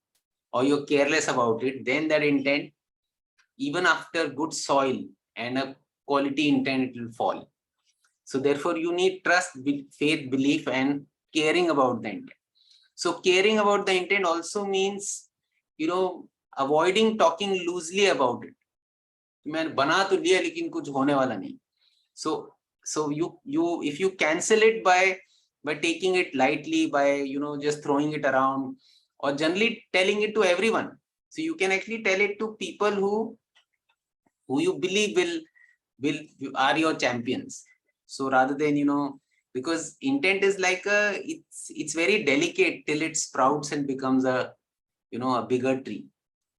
or you're careless about it, then that intent, even after good soil and a quality intent, it will fall. So therefore you need trust, faith, belief, and caring about the intent. So caring about the intent also means avoiding talking loosely about it. मैं बना तो लिया लेकिन कुछ होने वाला नहीं. So you if you cancel it by taking it lightly, by just throwing it around, or generally telling it to everyone. So you can actually tell it to people who you believe will are your champions. So rather than because intent is like it's very delicate till it sprouts and becomes a a bigger tree.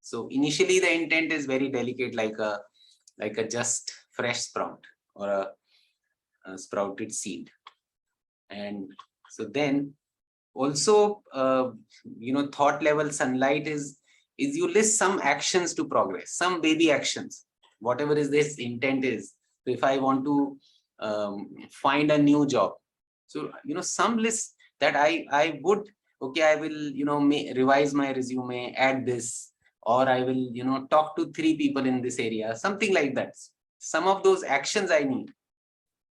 So initially the intent is very delicate, like a just fresh sprout, or a sprouted seed. And so then also thought level sunlight is you list some actions to progress, some baby actions, whatever is this intent is. So if I want to find a new job, so some list that I would, okay, I will revise my resume, add this, or I will talk to 3 people in this area, something like that. Some of those actions I need.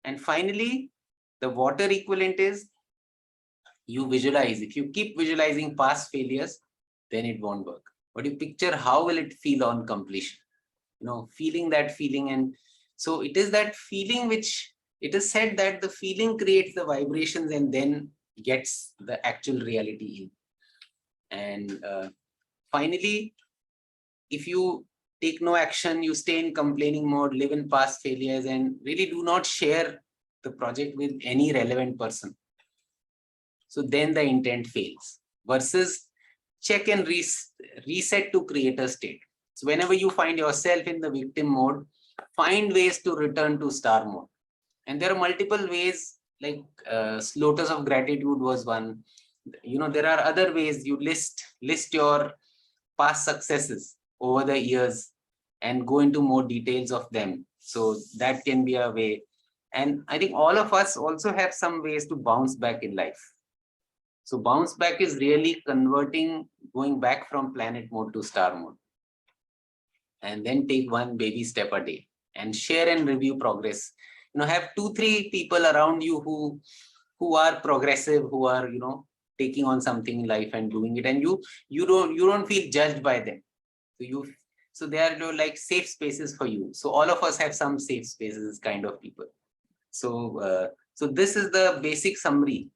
And finally the water equivalent is you visualize. If you keep visualizing past failures, then it won't work. But you picture how will it feel on completion, feeling that feeling. And so it is that feeling which it is said that the feeling creates the vibrations and then gets the actual reality in. And finally, if you take no action, you stay in complaining mode, live in past failures, and really do not share the project with any relevant person, so then the intent fails. Versus check and reset to create a state. So whenever you find yourself in the victim mode, find ways to return to star mode. And there are multiple ways, like Lotus of Gratitude was one. There are other ways. You list your past successes over the years, and go into more details of them. So that can be a way. And I think all of us also have some ways to bounce back in life. So bounce back is really going back from planet mode to star mode. And then take one baby step a day and share and review progress. Have 2-3 people around you who are progressive, who are, taking on something in life and doing it, and you don't feel judged by them. So they are like safe spaces for you. So all of us have some safe spaces kind of people. So so this is the basic summary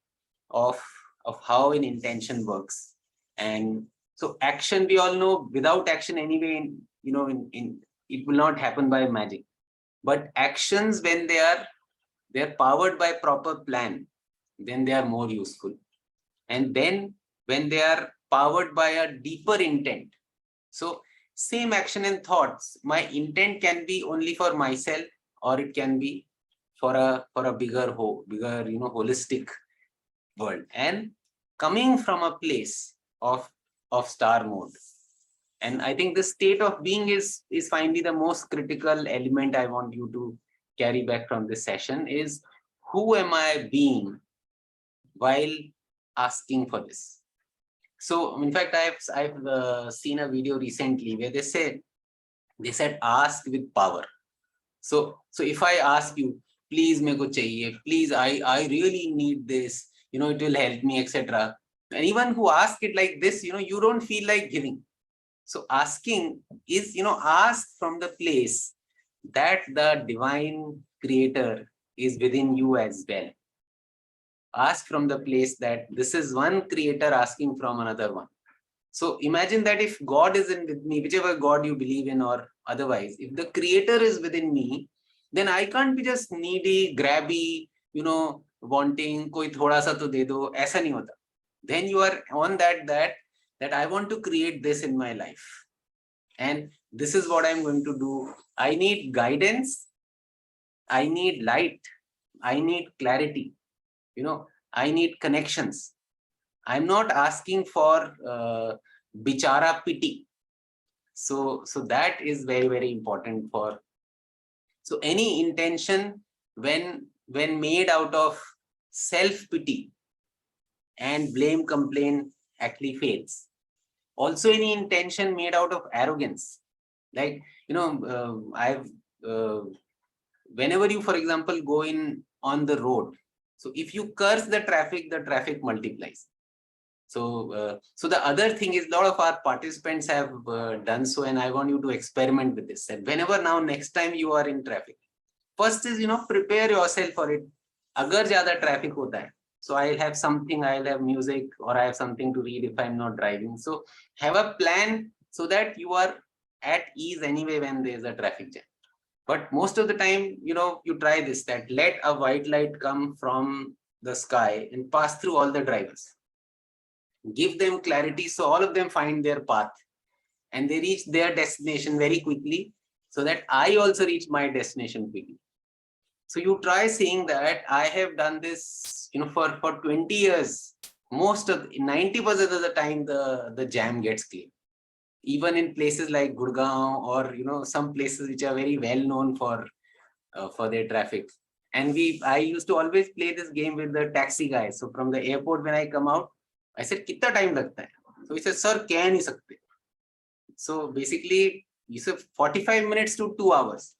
of how an intention works. And so action, we all know, without action anyway, it will not happen by magic. But actions, when they're powered by proper plan, then they are more useful. And then when they are powered by a deeper intent, so same action and thoughts, my intent can be only for myself, or it can be for a bigger holistic world, and coming from a place of star mode. And I think the state of being is finally the most critical element I want you to carry back from this session, is who am I being while asking for this. So in fact, I've seen a video recently where they said ask with power. So if I ask you, please meko chahiye, please, I really need this, it will help me, etc. Anyone who asks it like this, you don't feel like giving. So asking is, ask from the place that the divine creator is within you as well. Ask from the place that this is one creator asking from another one. So imagine that if God is in with me, whichever God you believe in or otherwise, if the creator is within me, then I can't be just needy, grabby, wanting, koi thoda sa to de do, aisa nahi hota. Then you are on that I want to create this in my life. And this is what I'm going to do. I need guidance. I need light. I need clarity. I need connections. I'm not asking for bichara pity. So that is very, very important for. So any intention when made out of self-pity and blame, complaint actually fails. Also, any intention made out of arrogance, like whenever you, for example, go on the road. So if you curse the traffic multiplies. So the other thing is, a lot of our participants have done so, and I want you to experiment with this. And whenever now, next time you are in traffic, first is, prepare yourself for it. Agar zyada traffic hota hai, so I'll have something, I'll have music, or I have something to read if I'm not driving. So have a plan so that you are at ease anyway when there's a traffic jam. But most of the time, you try this, that let a white light come from the sky and pass through all the drivers. Give them clarity so all of them find their path and they reach their destination very quickly, so that I also reach my destination quickly. So you try saying that I have done this, for 20 years. Most of 90% of the time, the jam gets clear. Even in places like Gurgaon, or some places which are very well known for their traffic. And I used to always play this game with the taxi guys. So from the airport, when I come out, I said, "Kitna time lagta hai?" So he said, "Sir, keh nahi sakte." So basically, you said 45 minutes to 2 hours.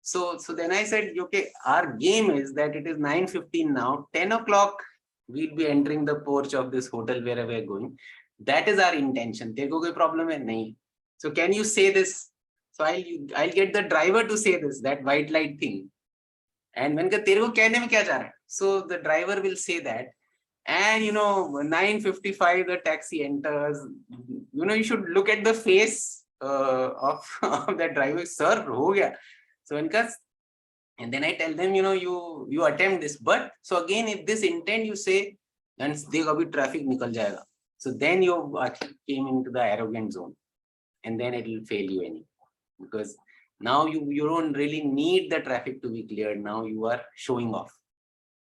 So then I said, okay, our game is that it is 9:15 now. 10 o'clock, we'll be entering the porch of this hotel wherever we're going. That is our intention. There koi problem hai? Nahi. So can you say this? So I'll get the driver to say this, that white light thing. And when tere ko kehne mein kya cha raha hai? So the driver will say that. And 9:55 the taxi enters. You should look at the face of that driver. Sir, ho gaya. So and then I tell them, you attempt this. But so again, if this intent you say, then dekho abhi traffic nikal jayega. So then you actually came into the arrogant zone, and then it will fail you anyway, because now you don't really need the traffic to be cleared. Now you are showing off.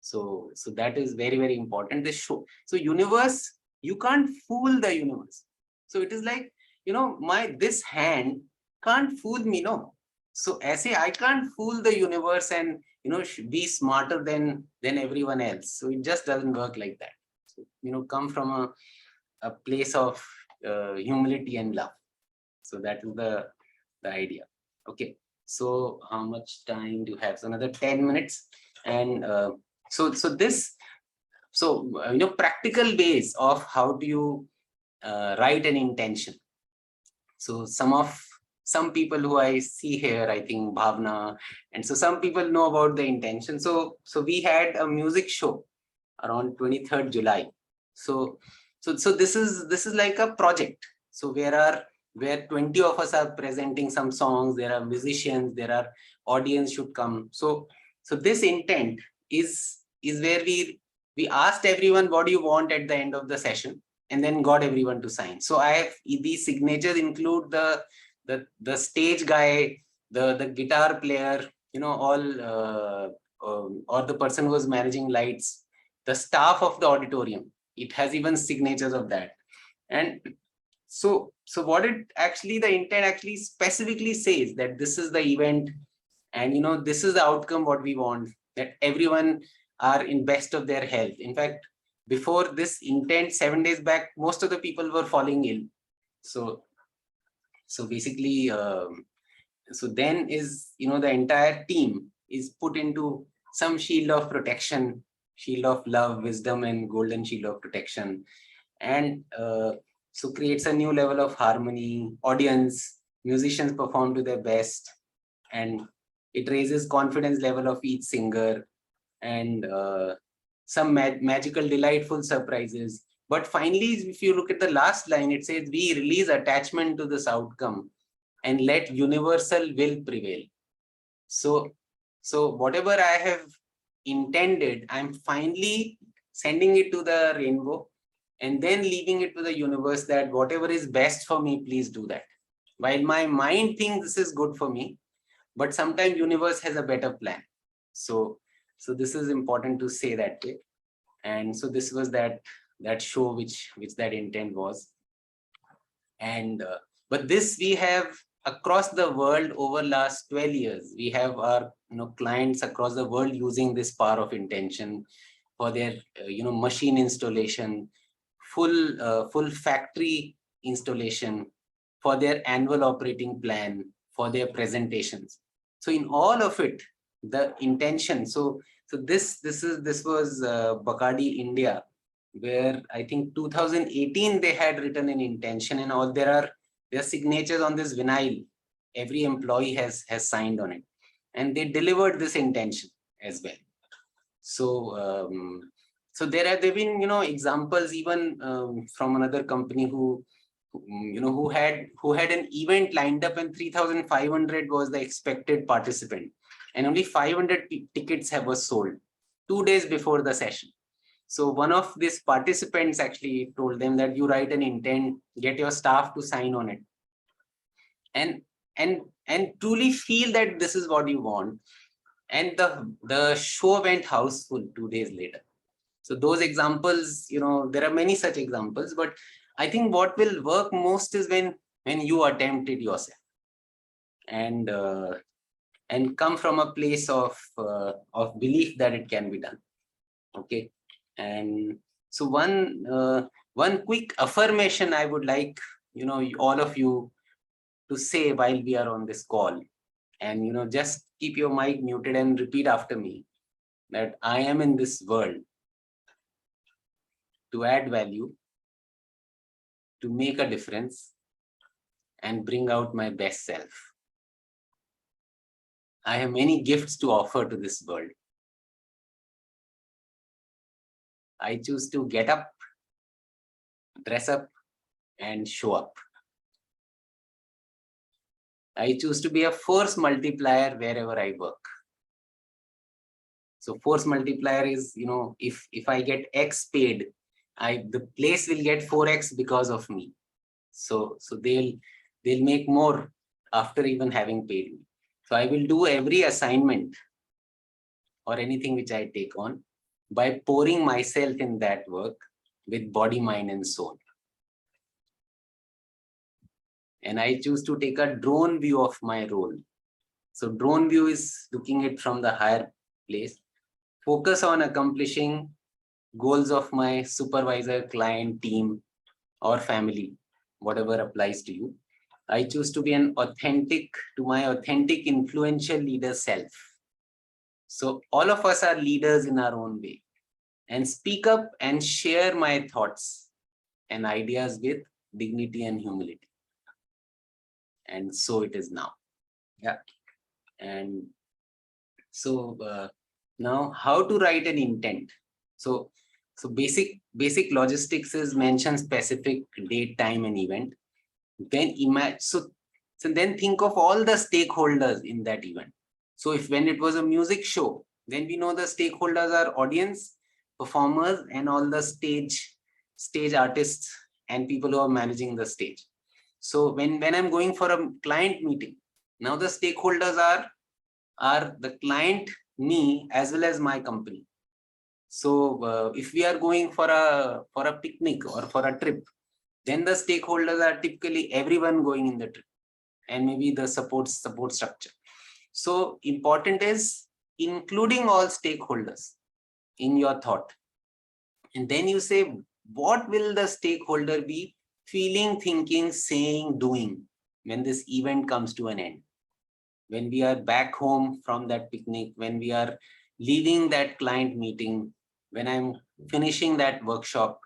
So that is very, very important. This show. So universe, you can't fool the universe. So it is like, this hand can't fool me, no. So ऐसे I can't fool the universe and be smarter than everyone else. So it just doesn't work like that. So, come from a place of humility and love. So that is the idea. Okay. So how much time do you have? So another 10 minutes. And practical ways of how do you write an intention. So some people who I see here, I think Bhavna, and so some people know about the intention. So we had a music show around 23rd July. So this is like a project. So where 20 of us are presenting some songs, there are musicians, there are audience should come. So this intent is where we asked everyone, what do you want at the end of the session, and then got everyone to sign. So I have these signatures include the stage guy, the guitar player, all or the person who was managing lights, the staff of the auditorium. It has even signatures of that. And so what the intent actually specifically says that this is the event, and this is the outcome what we want, that everyone are in best of their health. In fact, before this intent, 7 days back, most of the people were falling ill. So basically, so then is, the entire team is put into some shield of protection, shield of love, wisdom, and golden shield of protection. And so creates a new level of harmony. Audience, musicians perform to their best, and it raises confidence level of each singer, and some magical, delightful surprises. But finally, if you look at the last line, it says, we release attachment to this outcome and let universal will prevail. So whatever I have intended, I'm finally sending it to the rainbow and then leaving it to the universe that whatever is best for me, please do that. While my mind thinks this is good for me, but sometimes universe has a better plan. So this is important to say that way. And so this was that show which that intent was. And but this we have across the world over last 12 years. We have our clients across the world using this power of intention for their machine installation, full factory installation, for their annual operating plan, for their presentations. So in all of it, the intention. So this was Bacardi, India, where I think 2018 they had written an intention, and all there are signatures on this vinyl. Every employee has signed on it, and they delivered this intention as well. So so there've been examples even from another company who had an event lined up, and 3,500 was the expected participant, and only 500 tickets was sold 2 days before the session. So one of these participants actually told them that you write an intent, get your staff to sign on it, and truly feel that this is what you want. And the show went houseful 2 days later. So those examples, there are many such examples, but I think what will work most is when you attempt it yourself, and come from a place of belief that it can be done. Okay. And so one quick affirmation I would like all of you to say while we are on this call, and just keep your mic muted and repeat after me, that I am in this world to add value, to make a difference, and bring out my best self. I have many gifts to offer to this world. I choose to get up, dress up, and show up. I choose to be a force multiplier wherever I work. So force multiplier is, if I get X paid, the place will get 4X because of me. So they'll make more after even having paid me. So I will do every assignment or anything which I take on by pouring myself in that work with body, mind, and soul. and I choose to take a drone view of my role. So drone view is looking at from the higher place. Focus on accomplishing goals of my supervisor, client, team, or family, whatever applies to you. I choose to be my authentic influential leader self. So all of us are leaders in our own way, and speak up and share my thoughts and ideas with dignity and humility. And so it is now. Yeah. And so now how to write an intent. So basic logistics is mention specific date, time, and event. Then so then think of all the stakeholders in that event. So if when it was a music show, then we know the stakeholders are audience, performers, and all the stage artists and people who are managing the stage. So when I'm going for a client meeting, now the stakeholders are the client, me, as well as my company. So if we are going for a picnic or for a trip, then the stakeholders are typically everyone going in the trip, and maybe the support structure. So important is including all stakeholders in your thought. And then you say, what will the stakeholder be feeling, thinking, saying, doing when this event comes to an end? When we are back home from that picnic, when we are leaving that client meeting, when I'm finishing that workshop.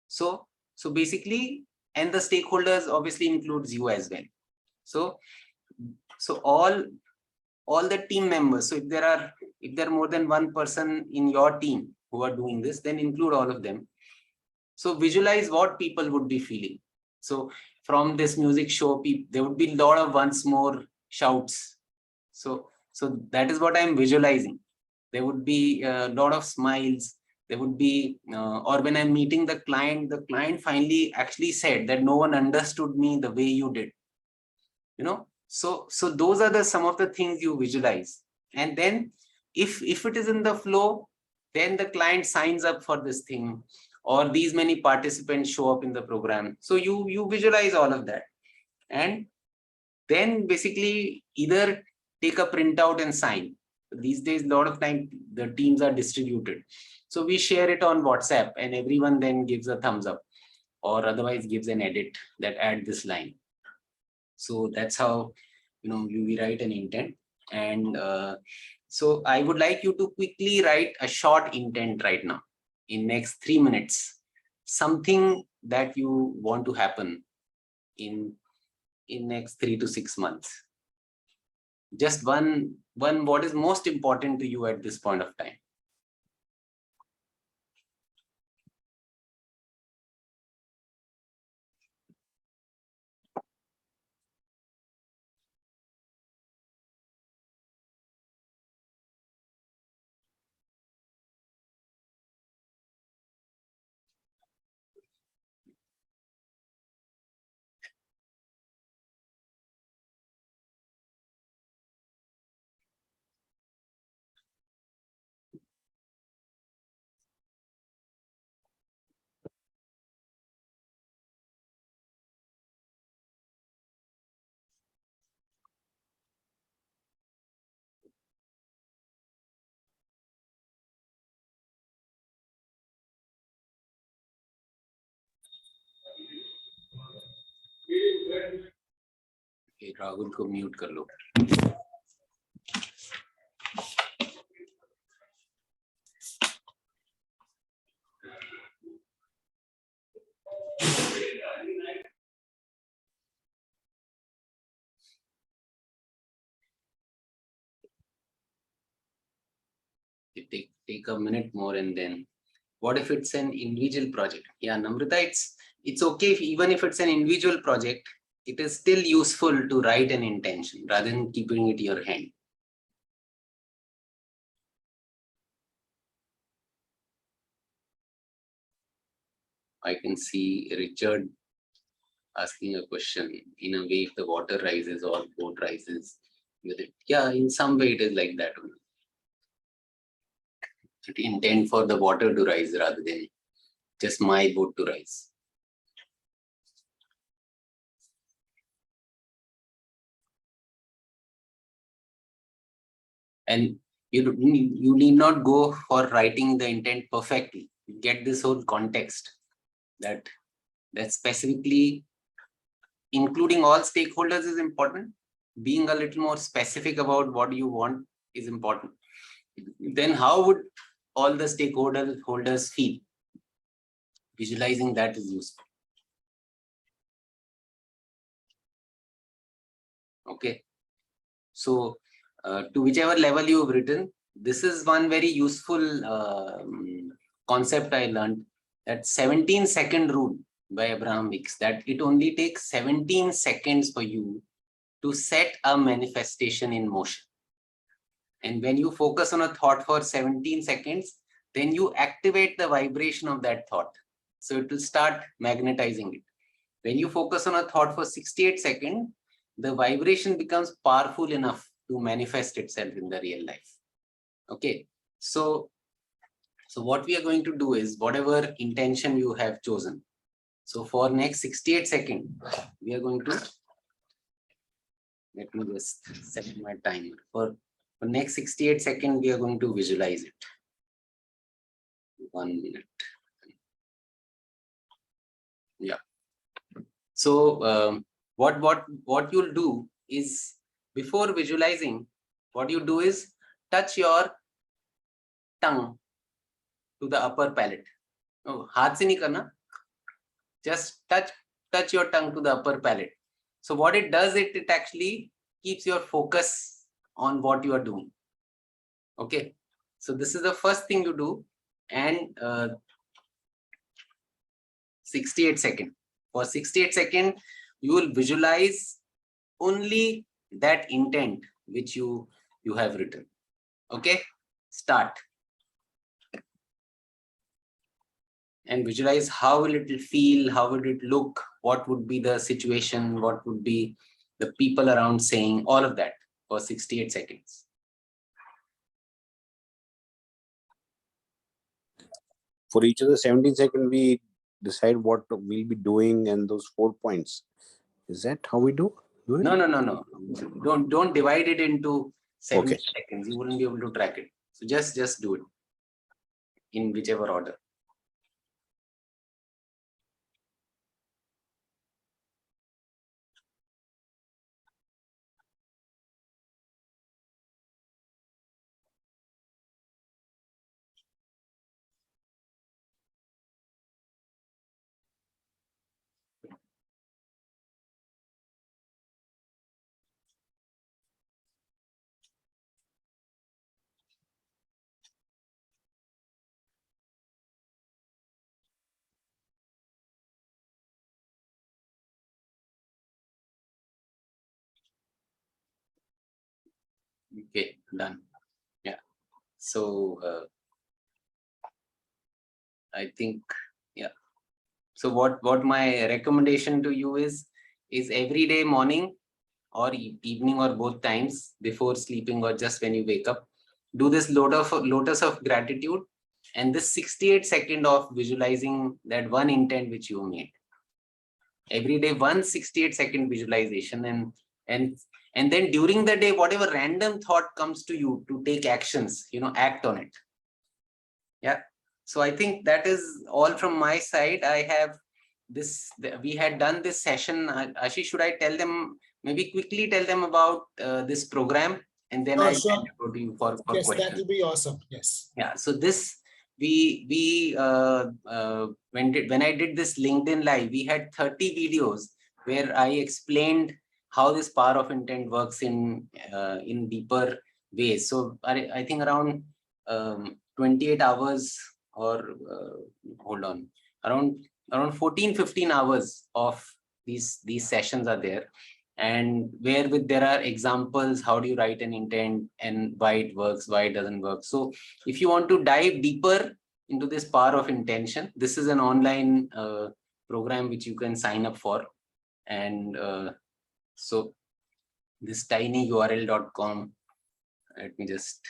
So basically, and the stakeholders obviously includes you as well. So all the team members. So if there are more than one person in your team who are doing this, then include all of them. So visualize what people would be feeling. So from this music show, there would be a lot of once more shouts. So that is what I'm visualizing. There would be a lot of smiles. There would be, or when I'm meeting the client finally actually said that no one understood me the way you did. So those are some of the things you visualize. And then if it is in the flow, then the client signs up for this thing, or these many participants show up in the program. So you visualize all of that. And then basically either take a printout and sign. These days, a lot of time the teams are distributed. So we share it on WhatsApp, and everyone then gives a thumbs up, or otherwise gives an edit that add this line. So that's how we write an intent. And so I would like you to quickly write a short intent right now in next 3 minutes, something that you want to happen in next 3 to 6 months. Just one what is most important to you at this point of time. Rahul को mute कर लो. Take a minute more, and then what if it's an individual project? Yeah, Namrita, it's okay even if it's an individual project, it is still useful to write an intention rather than keeping it in your hand. I can see Richard asking a question in a way, if the water rises or boat rises with it. Yeah, in some way it is like that. It intend for the water to rise rather than just my boat to rise. And you need not go for writing the intent perfectly. You get this whole context that specifically including all stakeholders is important. Being a little more specific about what you want is important. Then how would all the stakeholders feel? Visualizing that is useful. Okay. So to whichever level you've written, this is one very useful concept I learned, that 17-second rule by Abraham Hicks, that it only takes 17 seconds for you to set a manifestation in motion. And when you focus on a thought for 17 seconds, then you activate the vibration of that thought. So it will start magnetizing it. When you focus on a thought for 68 seconds, the vibration becomes powerful enough to manifest itself in the real life. Okay. So what we are going to do is whatever intention you have chosen. So for next 68 seconds, we are going to, let me just set my timer. For next 68 seconds, we are going to visualize it. 1 minute. Yeah. So what you'll do is, before visualizing, what you do is touch your tongue to the upper palate. Oh, haath se nahi karna. Just touch your tongue to the upper palate. So what it does, it actually keeps your focus on what you are doing. Okay. So this is the first thing you do, and 68 seconds. For 68 seconds, you will visualize only that intent which you have written. Okay, start. And visualize how will it feel, how would it look, what would be the situation, what would be the people around saying, all of that for 68 seconds. For each of the 17 seconds, we decide what we'll be doing and those 4 points. Is that how we do it? No. Don't divide it into 70 Okay. seconds. You wouldn't be able to track it. So just do it in whichever order. Okay, done. Yeah. So I think, yeah. So what my recommendation to you is every day morning or evening or both times before sleeping or just when you wake up, do this lotus of gratitude and this 68 second of visualizing that one intent which you made. Every day, 168-second visualization, and then during the day, whatever random thought comes to you to take actions, act on it. Yeah. So I think that is all from my side. I have this, we had done this session. Ashish, should I tell them, maybe quickly tell them about this program, and then I'll Sure. go to you for Yes, questions. that will be awesome. Yes. Yeah. So this, when I did this LinkedIn live, we had 30 videos where I explained how this power of intent works in deeper ways. So I think around 28 hours or hold on, around 14-15 hours of these sessions are there, and wherewith there are examples, how do you write an intent and why it works, why it doesn't work. So if you want to dive deeper into this power of intention, this is an online program which you can sign up for. And so this tinyurl.com, let me just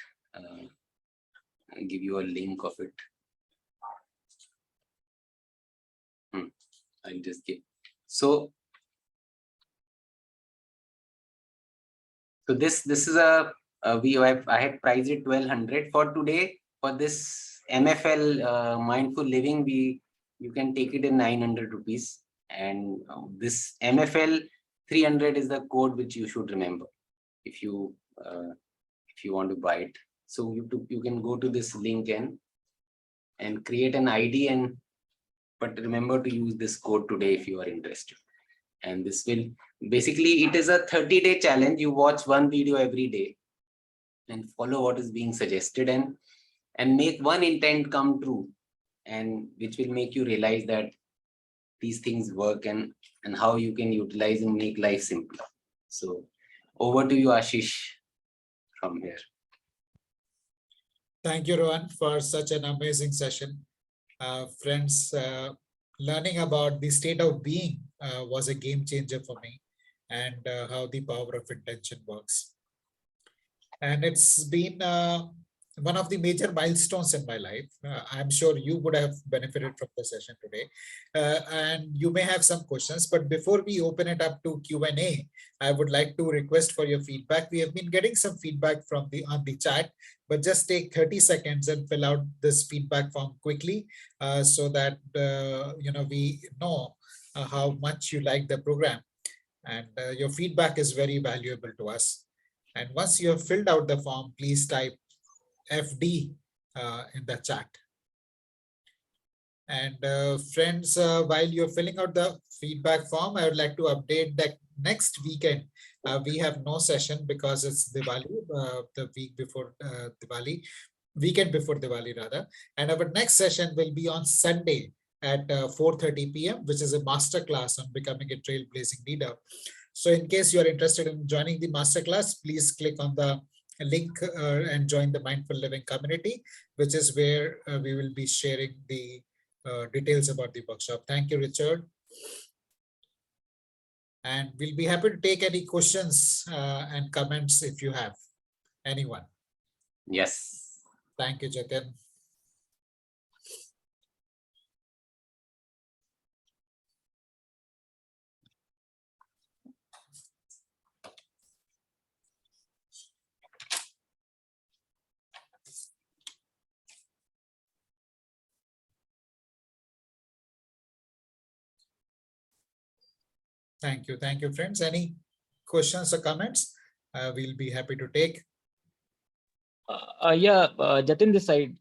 give you a link of it. I'll just give. So this is a I had priced it 1200 for today. For this MFL mindful living, you can take it in 900 rupees. And this MFL 300 is the code which you should remember if you want to buy it. So you can go to this link and create an ID, but remember to use this code today if you are interested. And this will basically, it is a 30-day challenge. You watch one video every day and follow what is being suggested and make one intent come true, and which will make you realize that these things work and how you can utilize and make life simpler. So over to you, Ashish, from here. Thank you, Rohan, for such an amazing session. Friends, learning about the state of being was a game changer for me, and how the power of intention works. And it's been one of the major milestones in my life. I'm sure you would have benefited from the session today. And you may have some questions, but before we open it up to Q&A, I would like to request for your feedback. We have been getting some feedback on the chat, but just take 30 seconds and fill out this feedback form quickly, so that we know how much you like the program. And your feedback is very valuable to us. And once you have filled out the form, please type FD in the chat. And friends, while you're filling out the feedback form, I would like to update that next weekend we have no session because it's Diwali, the week before Diwali, weekend before Diwali rather. And our next session will be on Sunday at 4:30 p.m., which is a masterclass on becoming a trailblazing leader. So in case you are interested in joining the masterclass, please click on the link and join the Mindful Living community, which is where we will be sharing the details about the workshop. Thank you, Richard. And we'll be happy to take any questions and comments if you have. Anyone? Yes. Thank you, Jatin. Thank you. Thank you, friends. Any questions or comments? We'll be happy to take. Jatin this side.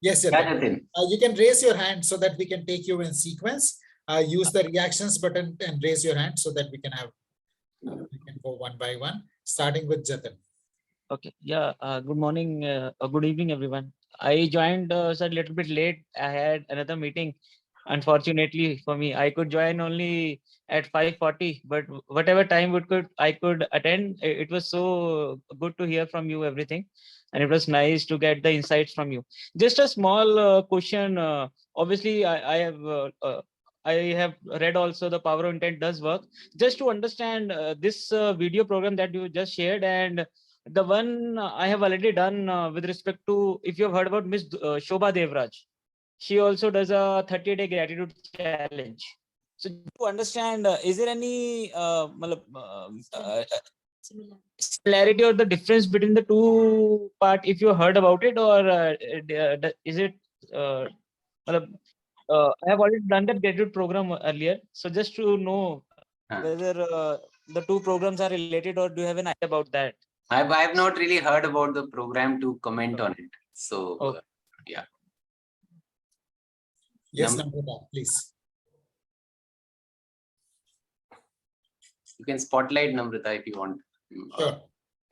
Yes, Jatin. You can raise your hand so that we can take you in sequence. Use the reactions button and raise your hand so that we can have, we can go one by one, starting with Jatin. Okay. Yeah. Good morning. Good evening, everyone. I joined a little bit late. I had another meeting. Unfortunately for me, I could join only at 5:40, but whatever time I could attend. It was so good to hear from you everything, and it was nice to get the insights from you. Just a small question. Obviously, I have read also the power of intent does work. Just to understand this video program that you just shared, and the one I have already done with respect to, if you have heard about Miss Shobha Devraj. She also does a 30-day gratitude challenge. So to understand, is there any similarity or the difference between the two part, if you heard about it, or is it I have already done that gratitude program earlier. So just to know whether the two programs are related, or do you have an idea about that? I've not really heard about the program to comment on it. So yeah. Yes, Namrata, please. You can spotlight Namrata if you want. Sure.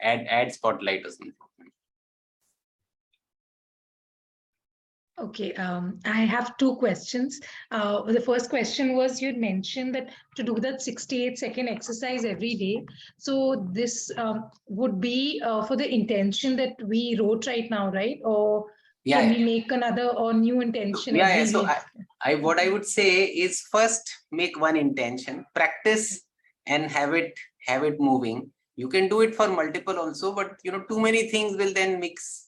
Add spotlight or something. Okay, I have two questions. The first question was, you had mentioned that to do that 68-second exercise every day. So this would be for the intention that we wrote right now, right? Or can we make another or new intention every so day? what I would say is, first make one intention, practice and have it moving. You can do it for multiple also, but too many things will then mix.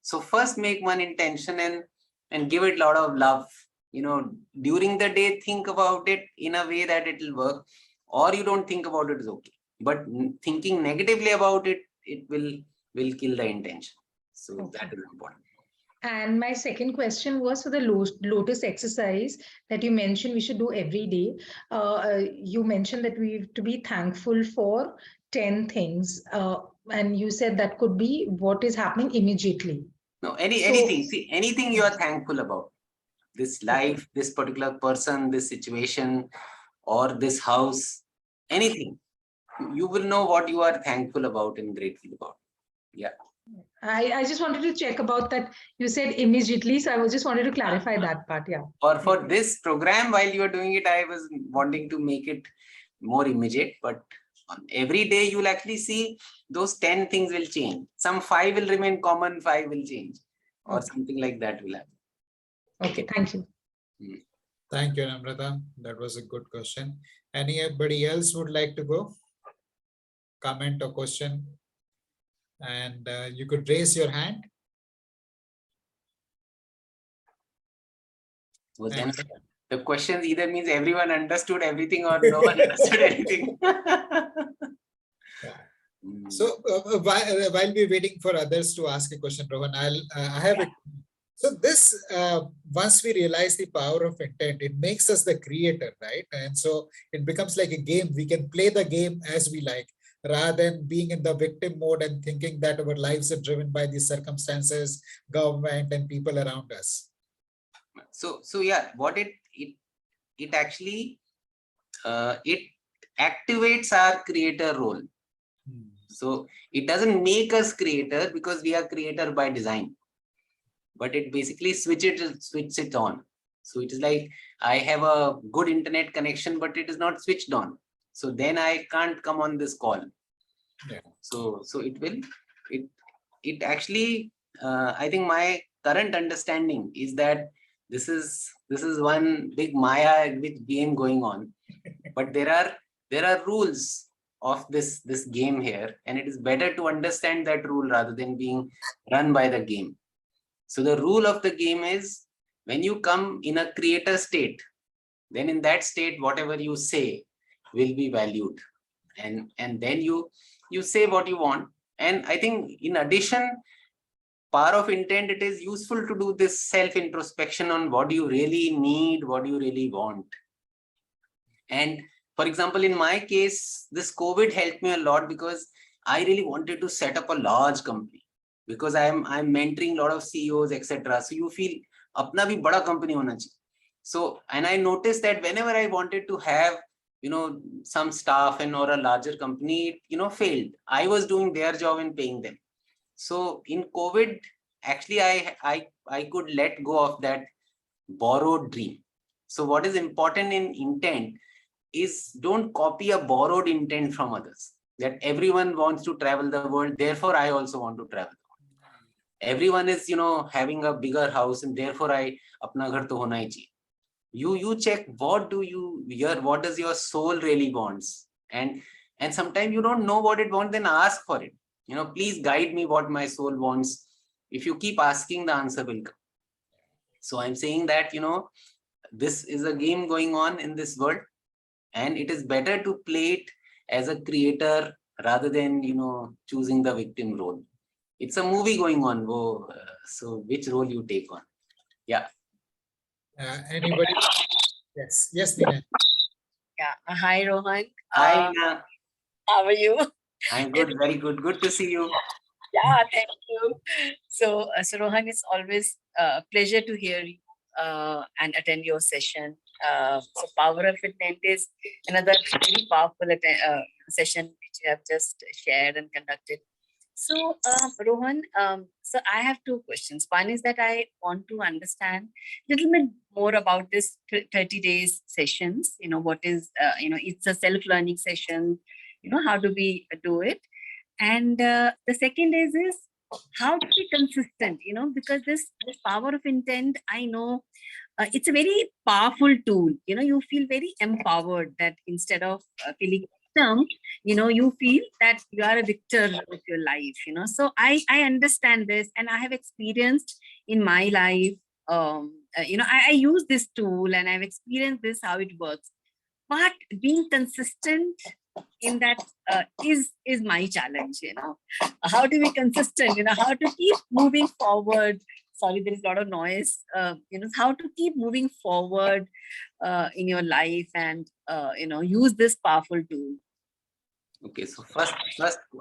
So first make one intention and give it a lot of love. During the day, think about it in a way that it will work, or you don't think about it is okay. But thinking negatively about it, it will will kill the intention. So Okay. that is important. And my second question was for the Lotus exercise that you mentioned we should do every day. You mentioned that we have to be thankful for 10 things. And you said that could be what is happening immediately. No, So- anything. See, anything you are thankful about. This life, this particular person, this situation, or this house, anything. You will know what you are thankful about and grateful about. Yeah. I just wanted to check about that. You said immediately, so I was just wanted to clarify that part. Yeah. Or for this program, while you are doing it, I was wanting to make it more immediate, but on every day you'll actually see those 10 things will change. Some 5 will remain common, 5 will change, or Okay. something like that will happen. Okay. Thank you. Thank you, Namrata. That was a good question. Anybody else would like to go? Comment or question? And you could raise your hand. Was And- the question either means everyone understood everything or no one understood anything. So while we're waiting for others to ask a question, Rohan, I have a. So this, once we realize the power of intent, it makes us the creator, right? And so it becomes like a game. We can play the game as we like, rather than being in the victim mode and thinking that our lives are driven by the circumstances, government, and people around us. So yeah, what it actually it activates our creator role. So it doesn't make us creator because we are creator by design, but it basically switches it on. So it is like I have a good internet connection, but it is not switched on. So then I can't come on this call. Yeah. So it actually I think my current understanding is that this is one big Maya game going on, but there are rules of this game here, and it is better to understand that rule rather than being run by the game. So the rule of the game is when you come in a creator state, then in that state whatever you say will be valued, and then you say what you want. And I think in addition, power of intent, it is useful to do this self-introspection on what you really need, what you really want. And for example, in my case, this COVID helped me a lot because I really wanted to set up a large company, because I'm mentoring a lot of CEOs, etc. So you feel apna bhi bada company hona chahiye. So, and I noticed that whenever I wanted to have, some staff and or a larger company, failed. I was doing their job and paying them. So in COVID, actually, I could let go of that borrowed dream. So what is important in intent is don't copy a borrowed intent from others. That everyone wants to travel the world, therefore I also want to travel. Everyone is, having a bigger house, and therefore apna ghar to hona hi chahiye. You check what does your soul really wants, and sometimes you don't know what it wants, then ask for it. Please guide me what my soul wants. If you keep asking, the answer will come. So I'm saying that, this is a game going on in this world, and it is better to play it as a creator rather than, choosing the victim role. It's a movie going on. So which role you take on? Yeah. Anybody? Yes, Nina. Yeah. Hi, Rohan. Hi, Ina. How are you? I'm good. Very good. Good to see you. Yeah, thank you. So Rohan, it's always a pleasure to hear you and attend your session. So Power of Intent is another very powerful session which you have just shared and conducted. So Rohan, so I have two questions. One is that I want to understand a little bit more about this 30 days sessions. What is, it's a self-learning session. How do we do it? And the second is how to be consistent, because this power of intent, I know it's a very powerful tool. You feel very empowered that instead of feeling victim, you feel that you are a victor with your life, So I understand this, and I have experienced in my life, I use this tool and I've experienced this, how it works. But being consistent in that is my challenge. How to be consistent, how to keep moving forward. Sorry, there is a lot of noise. How to keep moving forward in your life, and use this powerful tool. Okay, so first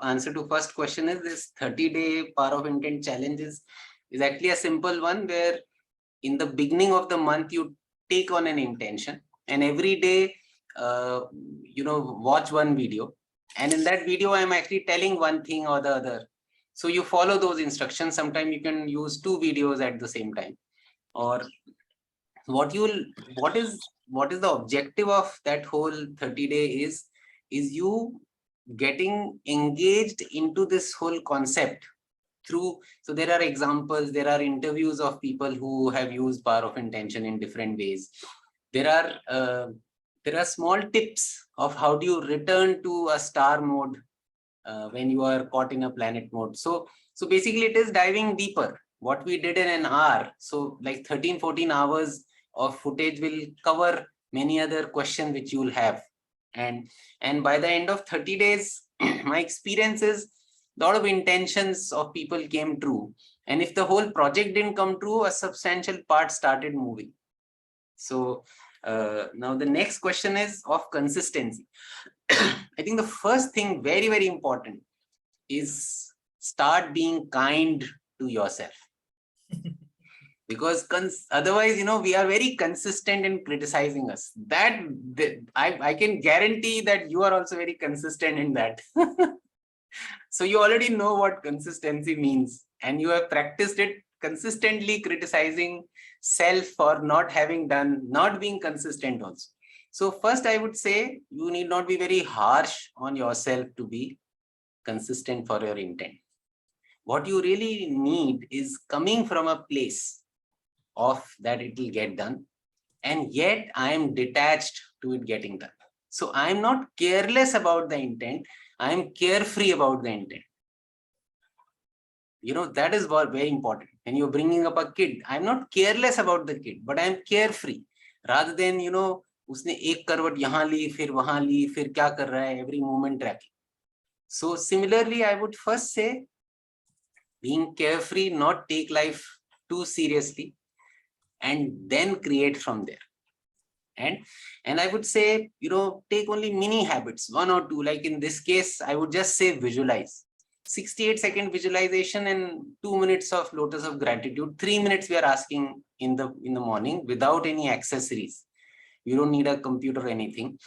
answer to first question is this 30-day power of intent challenge is actually a simple one, where in the beginning of the month you take on an intention, and every day watch one video, and in that video I'm actually telling one thing or the other. So you follow those instructions. Sometimes you can use 2 videos at the same time. Or what is the objective of that whole 30-day is you getting engaged into this whole concept through. So there are examples, there are interviews of people who have used power of intention in different ways. There are small tips of how do you return to a star mode when you are caught in a planet mode. So basically it is diving deeper. What we did in an hour, so like 13-14 hours of footage will cover many other questions which you will have. And by the end of 30 days, my experience is a lot of intentions of people came true. And if the whole project didn't come true, a substantial part started moving. So now the next question is of consistency. I think the first thing, very, very important, is start being kind to yourself. Because otherwise, we are very consistent in criticizing us. I can guarantee that you are also very consistent in that. So you already know what consistency means, and you have practiced it consistently, criticizing self for not being consistent also. So first I would say you need not be very harsh on yourself to be consistent for your intent. What you really need is coming from a place of that it will get done, and yet I am detached to it getting done. So I am not careless about the intent, I am carefree about the intent. That is very important. When you're bringing up a kid, I'm not careless about the kid, but I'm carefree. Rather than, उसने एक करवट यहाँ ली, फिर वहाँ ली, फिर क्या कर रहा है, every moment tracking. So similarly, I would first say, being carefree, not take life too seriously, and then create from there. And I would say, take only mini habits, 1 or 2. Like in this case, I would just say visualize. 68-second visualization and 2 minutes of lotus of gratitude. 3 minutes we are asking in the morning without any accessories. You don't need a computer or anything.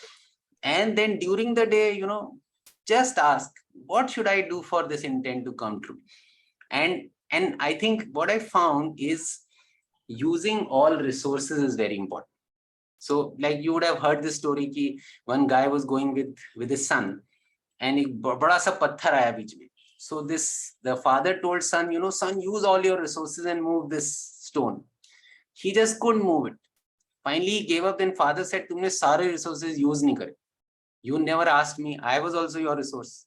And then during the day, just ask, what should I do for this intent to come true? And I think what I found is using all resources is very important. So like you would have heard this story ki one guy was going with his son, and एक बड़ा सा पत्थर आया बीच में. So the father told son, son, use all your resources and move this stone. He just couldn't move it. Finally he gave up. Then father said, तुमने सारे resources use नहीं करे. You never asked me. I was also your resource.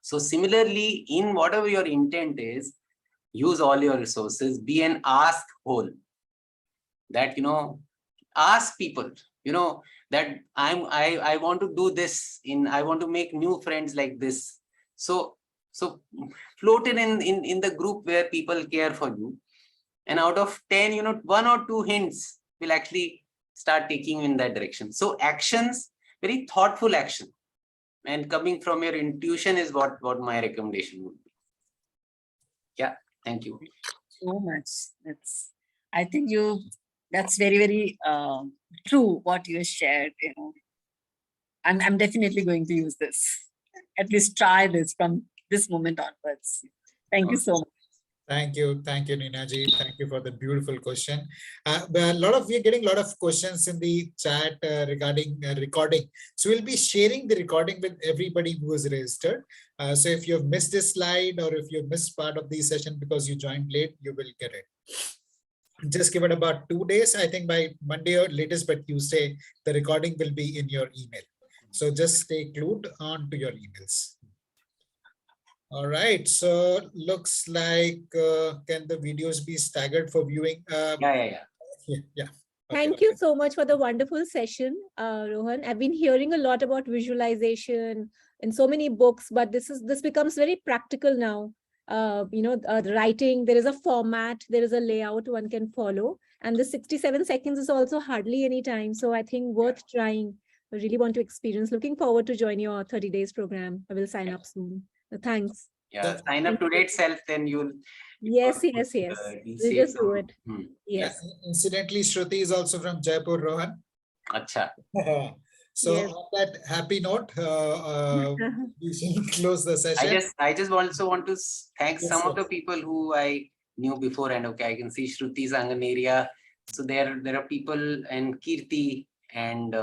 So similarly, in whatever your intent is, use all your resources. Be an ask hole. That ask people, that I want to do this, I want to make new friends like this. So float it in the group where people care for you, and out of 10, 1 or 2 hints will actually start taking you in that direction. So actions, very thoughtful action, and coming from your intuition is what my recommendation would be. Yeah, thank you so much. I think that's very, very true what you shared. I'm definitely going to use this. At least try this from this moment onwards. Thank you so much. Thank you, Neena ji. Thank you for the beautiful question. We're getting a lot of questions in the chat regarding recording. So we'll be sharing the recording with everybody who is registered. So if you've missed this slide, or if you've missed part of the session because you joined late, you will get it. Just give it about 2 days. I think by Monday or latest by Tuesday, the recording will be in your email. So just stay glued on to your emails. All right. So looks like, can the videos be staggered for viewing? Yeah. Yeah. Thank you so much for the wonderful session, Rohan. I've been hearing a lot about visualization in so many books, but this becomes very practical now. The writing, there is a format, there is a layout one can follow, and the 67 seconds is also hardly any time. So I think worth trying. I really want to experience. Looking forward to join your 30 days program. I will sign up soon. Thanks. Yeah, sign up today itself, then you'll. Yes. We'll just do it. Yes. Incidentally, Shruti is also from Jaipur, Rohan. Acha. So Yes. on that happy note, we shall close the session. I just also want to thank Yes, some of the yes. people who I knew before, and okay, I can see Shruti Sanganeria. So there are people, and Kirti and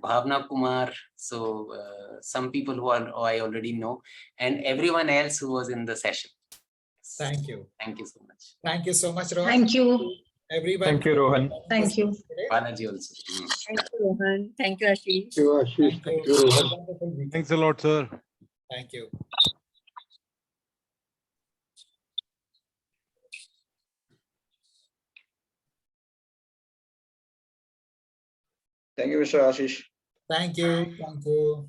Bhavna Kumar. So some people who I already know, and everyone else who was in the session. Thank you. Thank you so much. Thank you so much, Rohan. Thank you. Everyone. Thank you, Rohan. Thank you. Balaji also. Thank you, Rohan. Thank you, Ashish. Thank you, Ashish. Thank Thank you. you, Rohan. Wonderful weekend. Thanks a lot, sir. Thank you. Thank you, Mr. Ashish. Thank you. Thank you.